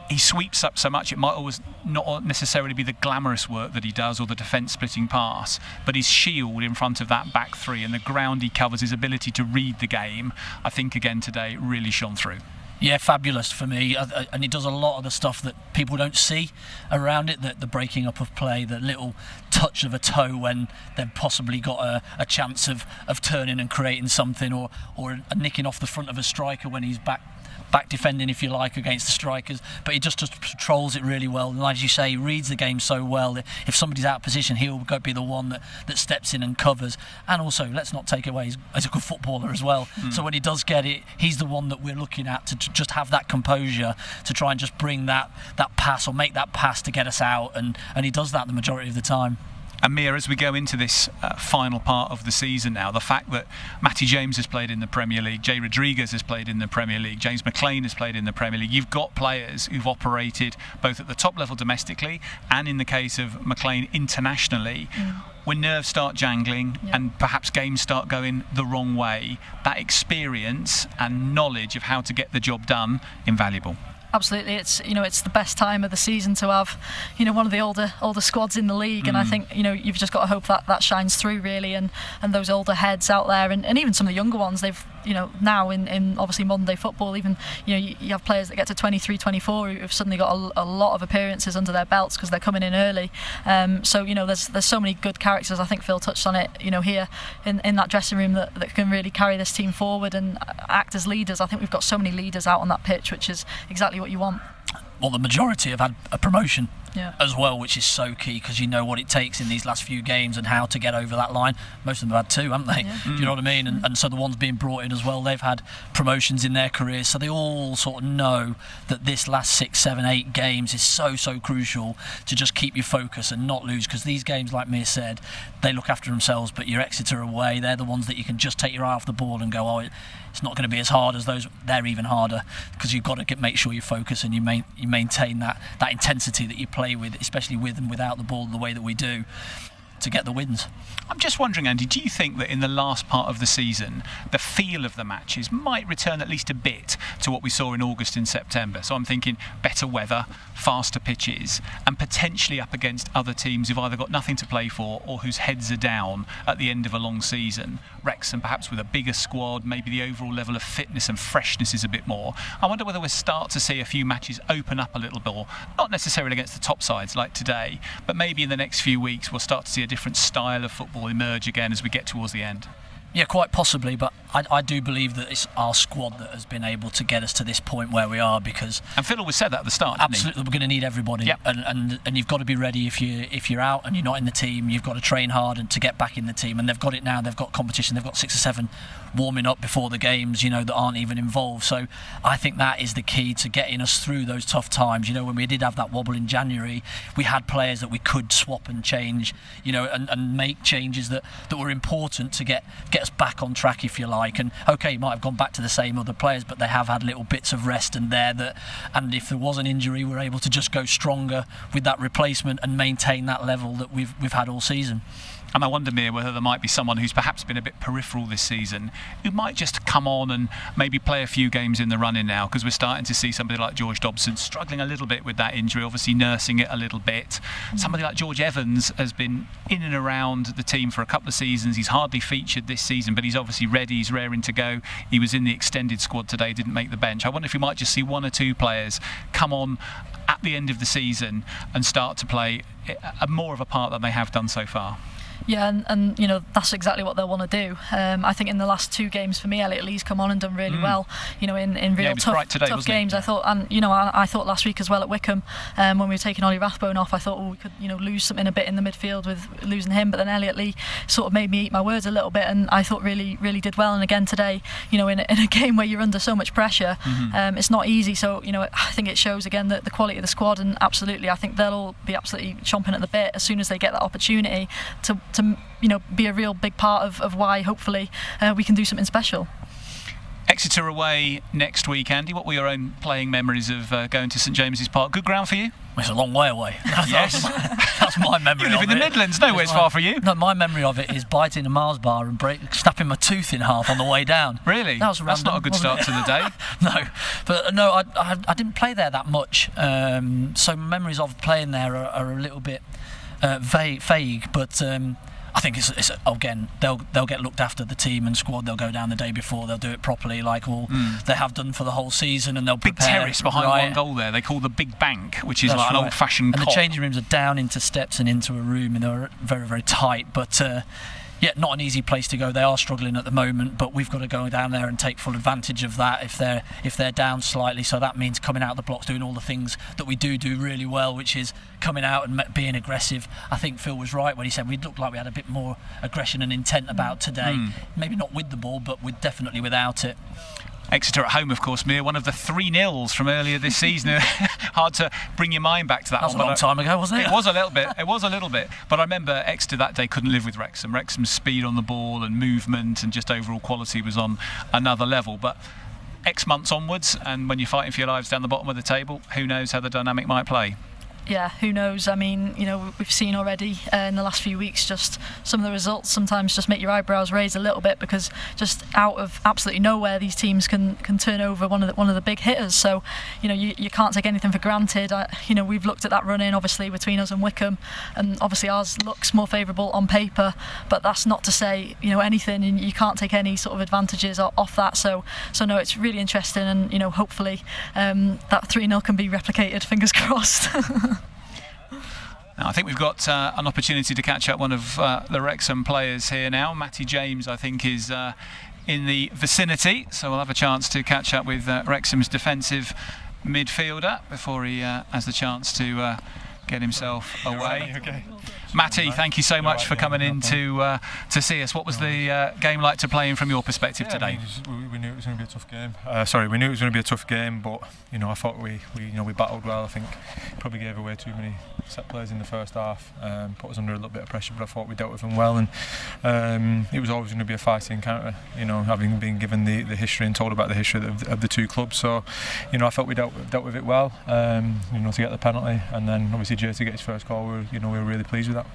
He sweeps up so much, it might always not necessarily be the glamorous work that he does or the defence splitting pass, but his shield in front of that back three and the ground he covers, his ability to read the game, I think again today really shone through. Yeah, fabulous for me, and he does a lot of the stuff that people don't see around it, the breaking up of play, the little touch of a toe when they've possibly got a chance of turning and creating something, or nicking off the front of a striker when he's back defending, if you like, against the strikers. But he just patrols it really well, and as you say, he reads the game so well. If somebody's out of position, he'll be the one that steps in and covers. And also, let's not take away, he's a good footballer as well. So when he does get it, he's the one that we're looking at to just have that composure to try and just bring that pass or make that pass to get us out, and he does that the majority of the time. And Mia, as we go into this final part of the season now, the fact that Matty James has played in the Premier League, Jay Rodriguez has played in the Premier League, James McLean has played in the Premier League, you've got players who've operated both at the top level domestically and, in the case of McLean, internationally. When nerves start jangling and perhaps games start going the wrong way, that experience and knowledge of how to get the job done, invaluable. Absolutely, it's the best time of the season to have one of the older squads in the league, and I think you've just got to hope that shines through really, and those older heads out there, and even some of the younger ones. They've now in obviously modern day football, even you have players that get to 23, 24 who've suddenly got a lot of appearances under their belts because they're coming in early. So there's so many good characters. I think Phil touched on it. Here in that dressing room that can really carry this team forward and act as leaders. I think we've got so many leaders out on that pitch, which is exactly what you want. Well, the majority have had a promotion as well, which is so key, because you know what it takes in these last few games and how to get over that line. Most of them have had 2, haven't they? Do you know what I mean? And so the ones being brought in as well, they've had promotions in their careers, so they all sort of know that this last 6, 7, 8 games is so crucial to just keep your focus and not lose, because these games, like Mia said, they look after themselves, but your Exeter away, they're the ones that you can just take your eye off the ball and go, it's not going to be as hard as those. They're even harder, because you've got to make sure you focus and you maintain that intensity that you play with, especially with and without the ball, the way that we do, to get the wins. I'm just wondering, Andy, do you think that in the last part of the season the feel of the matches might return at least a bit to what we saw in August and September? So I'm thinking better weather, faster pitches, and potentially up against other teams who've either got nothing to play for or whose heads are down at the end of a long season. Wrexham perhaps with a bigger squad, maybe the overall level of fitness and freshness is a bit more. I wonder whether we'll start to see a few matches open up a little bit, not necessarily against the top sides like today, but maybe in the next few weeks we'll start to see a different style of football emerge again as we get towards the end. Yeah, quite possibly, but I do believe that it's our squad that has been able to get us to this point where we are, because... And Phil always said that at the start, didn't he? Absolutely, we're going to need everybody, and you've got to be ready if you're out and you're not in the team. You've got to train hard and to get back in the team, and they've got it now. They've got competition. They've got 6 or 7 warming up before the games, that aren't even involved. So I think that is the key to getting us through those tough times. When we did have that wobble in January, we had players that we could swap and change, and make changes that were important to get us back on track, if you like. And okay, you might have gone back to the same other players, but they have had little bits of rest and if there was an injury, we're able to just go stronger with that replacement and maintain that level that we've had all season. And I wonder, Mia, whether there might be someone who's perhaps been a bit peripheral this season who might just come on and maybe play a few games in the run-in now, because we're starting to see somebody like George Dobson struggling a little bit with that injury, obviously nursing it a little bit. Somebody like George Evans has been in and around the team for a couple of seasons. He's hardly featured this season, but he's obviously ready, he's raring to go. He was in the extended squad today, didn't make the bench. I wonder if we might just see 1 or 2 players come on at the end of the season and start to play more of a part than they have done so far. Yeah, and that's exactly what they'll want to do. I think in the last 2 games for me, Elliot Lee's come on and done really well. In real tough games. I thought, and I thought last week as well at Wycombe, when we were taking Ollie Rathbone off, I thought we could lose something a bit in the midfield with losing him. But then Elliot Lee sort of made me eat my words a little bit, and I thought really did well. And again today, in a game where you're under so much pressure, it's not easy. So I think it shows again the quality of the squad, and absolutely, I think they'll all be absolutely chomping at the bit as soon as they get that opportunity to be a real big part of why hopefully we can do something special. Exeter away next week, Andy. What were your own playing memories of going to St James's Park? Good ground for you? It's a long way away. Yes. That's my memory. You live in the Midlands, nowhere's far for you. No, my memory of it is biting a Mars bar and snapping my tooth in half on the way down. Really? That's not a good start to the day. No, I didn't play there that much. So memories of playing there are a little bit vague, but I think it's again they'll get looked after, the team and squad. They'll go down the day before, they'll do it properly like they have done for the whole season, and they'll prepare. Big terrace behind one goal there they call the Big Bank, which is like an old-fashioned and the changing rooms are down into steps and into a room, and they're very, very tight, but not an easy place to go. They are struggling at the moment, but we've got to go down there and take full advantage of that if they're down slightly. So that means coming out of the blocks, doing all the things that we do really well, which is coming out and being aggressive. I think Phil was right when he said we looked like we had a bit more aggression and intent about today. Maybe not with the ball, but definitely without it. Exeter at home, of course, Mia, one of the 3-0s from earlier this season. Hard to bring your mind back to that. That was a long time ago, wasn't it? It was a little bit. It was a little bit. But I remember Exeter that day couldn't live with Wrexham. Wrexham's speed on the ball and movement and just overall quality was on another level. But X months onwards, and when you're fighting for your lives down the bottom of the table, who knows how the dynamic might play? Yeah, who knows? I mean, we've seen already in the last few weeks just some of the results sometimes just make your eyebrows raise a little bit, because just out of absolutely nowhere these teams can turn over one of the big hitters. So you can't take anything for granted. We've looked at that run-in obviously between us and Wycombe, and obviously ours looks more favourable on paper, but that's not to say anything, and you can't take any sort of advantages off that. So no, it's really interesting, and hopefully that 3-0 can be replicated, fingers crossed. Now, I think we've got an opportunity to catch up one of the Wrexham players here now. Matty James, I think, is in the vicinity, so we'll have a chance to catch up with Wrexham's defensive midfielder before he has the chance to get himself away. Okay. Matty, thank you so much for coming in to see us. What was the game like to play in from your perspective today? We knew it was going to be a tough game. We knew it was going to be a tough game, but I thought we battled well. I think probably gave away too many set plays in the first half, put us under a little bit of pressure, but I thought we dealt with them well, and it was always going to be a fighting encounter, having been given the history and told about the history of the two clubs. So I felt we dealt with it well, to get the penalty, and then obviously Jay to get his first goal. We were really pleased with that.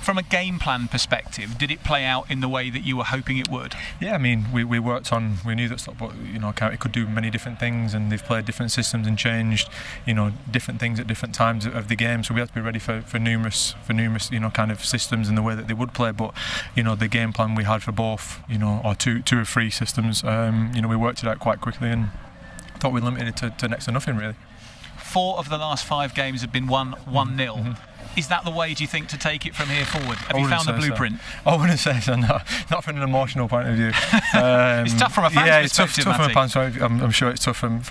From a game plan perspective, did it play out in the way that you were hoping it would? Yeah, I mean, we worked on. We knew that Stockport, County could do many different things, and they've played different systems and changed, different things at different times of the game. So we had to be ready for numerous, kind of systems in the way that they would play. But the game plan we had for both, or two or three systems, we worked it out quite quickly, and thought we limited it to next to nothing really. 4 of the last 5 games have been 1-0. Mm-hmm. Is that the way, do you think, to take it from here forward? Have you found the blueprint? So. I wouldn't say so, no. Not from an emotional point of view. It's tough from a fan's perspective, tough from a fan's point of view. I'm sure it's tough from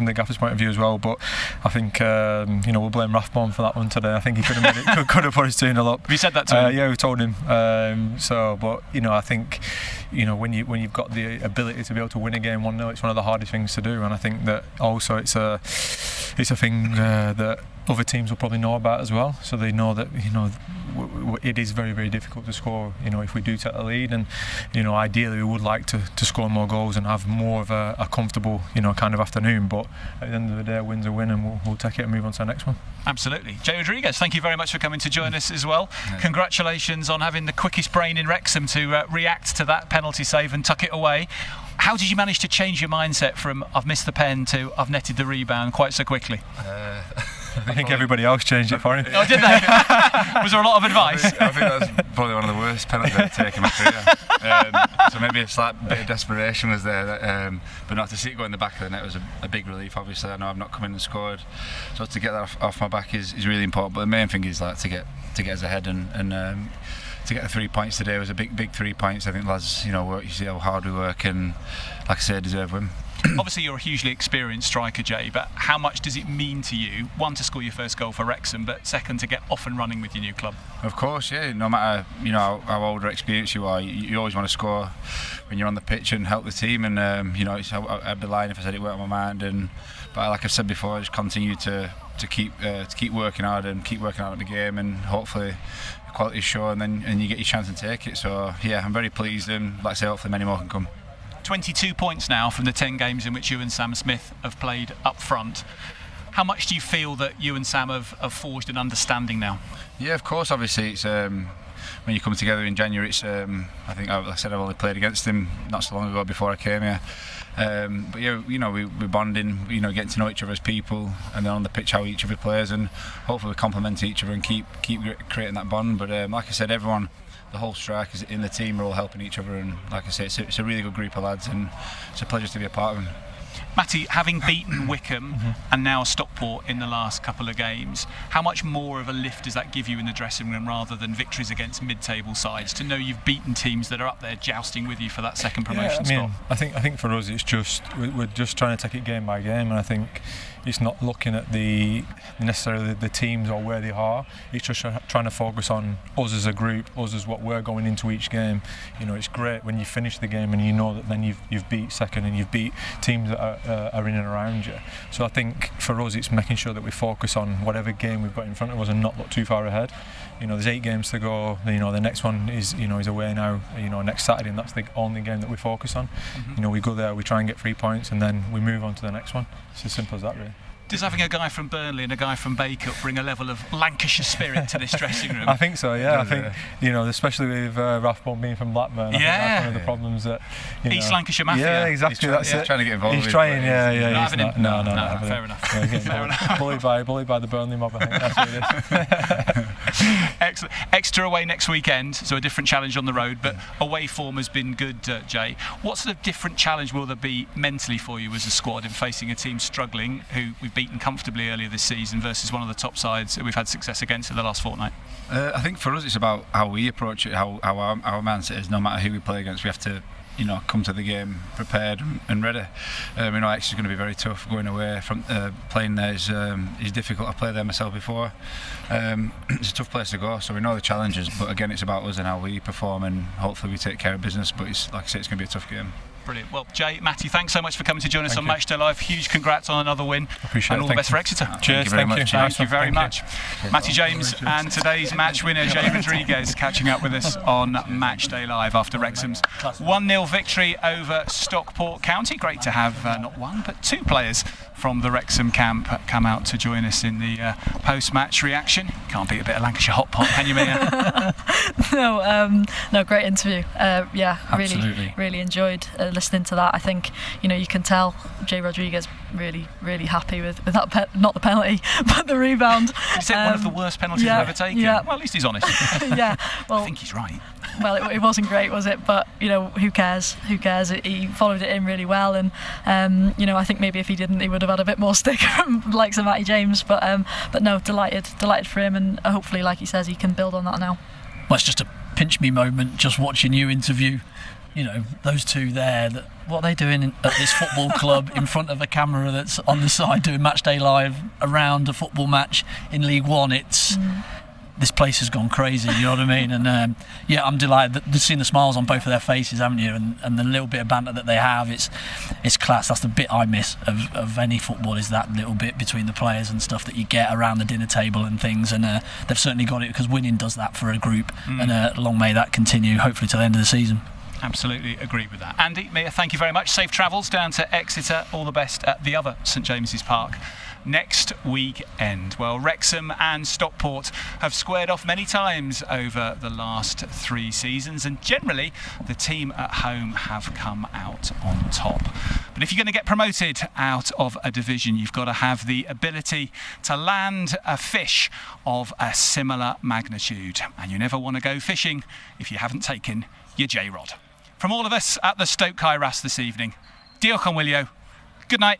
the gaffer's point of view as well, but I think we'll blame Rathbone for that one today. I think he could have made it, could have put his 2-0 up. Have you said that to him? Yeah, we told him. But I think when you've got the ability to be able to win a game 1-0, it's one of the hardest things to do, and I think that also it's a thing that other teams will probably know about as well, so they know that it is very, very difficult to score if we do take the lead, and ideally we would like to score more goals and have more of a comfortable kind of afternoon, but at the end of the day, a win's a win, and we'll take it and move on to the next one. Absolutely. Jay Rodriguez, thank you very much for coming to join us as well. Congratulations on having the quickest brain in Wrexham to react to that penalty save and tuck it away. How did you manage to change your mindset from I've missed the pen to I've netted the rebound quite so quickly? I think everybody else changed it for him. Oh, did they? Was there a lot of advice? I think that was probably one of the worst penalties I've taken in my career. So maybe a slight bit of desperation was there, but not to see it go in the back of the net was a big relief. Obviously, I know I've not come in and scored, so to get that off my back is really important. But the main thing is to get us ahead and to get the 3 points today was a big 3 points. I think lads, you see how hard we work, and like I said, deserve win. Obviously you're a hugely experienced striker, Jay, but how much does it mean to you, one, to score your first goal for Wrexham, but second, to get off and running with your new club? Of course, yeah. No matter how old or experienced you are, you always want to score when you're on the pitch and help the team. And I'd be lying if I said it weren't on my mind. But like I've said before, I just continue to keep working hard and keep working hard at the game, and hopefully the quality is show, and you get your chance to take it. So yeah, I'm very pleased, and like I say, hopefully many more can come. 22 points now from the 10 games in which you and Sam Smith have played up front. How much do you feel that you and Sam have forged an understanding now? Yeah, of course. Obviously, it's when you come together in January. It's I think, like I said, I've only played against him not so long ago before I came here. But yeah, we're bonding, getting to know each other as people, and then on the pitch how each other plays, and hopefully we complement each other and keep creating that bond. But like I said, everyone, the whole strikers in the team are all helping each other, and like I say, it's a really good group of lads, and it's a pleasure to be a part of them. Matty, having beaten Wycombe and now Stockport in the last couple of games, how much more of a lift does that give you in the dressing room rather than victories against mid-table sides, to know you've beaten teams that are up there jousting with you for that second promotion spot? I think for us it's just we're just trying to take it game by game, and I think it's not looking at necessarily the teams or where they are. It's just trying to focus on us as a group, us as what we're going into each game. You know, it's great when you finish the game and you know that then you've beat second and you've beat teams that are in and around you. So I think for us it's making sure that we focus on whatever game we've got in front of us and not look too far ahead. You know, there's 8 games to go. You know, the next one is away now. You know, next Saturday, and that's the only game that we focus on. You know, we go there, we try and get 3 points, and then we move on to the next one. It's as simple as that, really. Does having a guy from Burnley and a guy from Bacup bring a level of Lancashire spirit to this dressing room? I think so, yeah. I think, you know, especially with Rathbone being from Blackburn, I think that's one of the problems that, East Lancashire Mafia. Yeah, exactly. That's it. Trying to get involved. He's trying, No, fair enough. Yeah, bullied by the Burnley mob, I think that's what it is. Excellent. Exeter away next weekend, so a different challenge on the road, but away form has been good, Jay. What sort of different challenge will there be mentally for you as a squad in facing a team struggling, who we've beaten comfortably earlier this season, versus one of the top sides that we've had success against in the last fortnight? I think for us it's about how we approach it, how our mindset is. No matter who we play against, we have to, you know, come to the game prepared and ready. You know, Exeter's going to be very tough going away. From playing there is difficult. I've played there myself before. It's a tough place to go, so we know the challenges, but again it's about us and how we perform, and hopefully we take care of business. But it's, like I say, it's going to be a tough game. Brilliant. Well, Jay, Matty, thanks so much for coming to join us on Matchday Live. Huge congrats on another win. Appreciate and all the best for Exeter. Cheers. Thank you very much. Matty James and today's match winner, Jay Rodriguez, catching up with us on Matchday Live after Wrexham's 1-0 victory over Stockport County. Great to have not one but 2 players from the Wrexham camp come out to join us in the post-match reaction. Can't beat a bit of Lancashire hot pot, can you, Mia? No, great interview. Yeah, absolutely. really enjoyed listening to that. I think, you know, you can tell Jay Rodriguez really happy with that, not the penalty, but the rebound. He said one of the worst penalties he's ever taken. Yeah. Well, at least he's honest. Yeah, well, I think he's right. Well, it wasn't great, was it? But, you know, who cares? He followed it in really well, and you know, I think maybe if he didn't, he would have had a bit more stick from the likes of Matty James. But no, delighted for him, and hopefully, like he says, he can build on that now. Well, it's just a pinch me moment just watching you interview, you know, those 2 there. What are they doing at this football club in front of a camera that's on the side doing Matchday Live around a football match in League One? It's this place has gone crazy, you know what I mean? And yeah, I'm delighted that seeing the smiles on both of their faces, haven't you? And the little bit of banter that they have, it's class. That's the bit I miss of any football, is that little bit between the players and stuff that you get around the dinner table and things. And they've certainly got it, because winning does that for a group. And long may that continue, hopefully to the end of the season. Absolutely agree with that. Andy, Mia, thank you very much. Safe travels down to Exeter. All the best at the other St James's Park next weekend. Well, Wrexham and Stockport have squared off many times over the last 3 seasons, and generally the team at home have come out on top. But if you're going to get promoted out of a division, you've got to have the ability to land a fish of a similar magnitude, and you never want to go fishing if you haven't taken your J-Rod. From all of us at the Stoke Kairas this evening, Diolch yn wylio. Good night.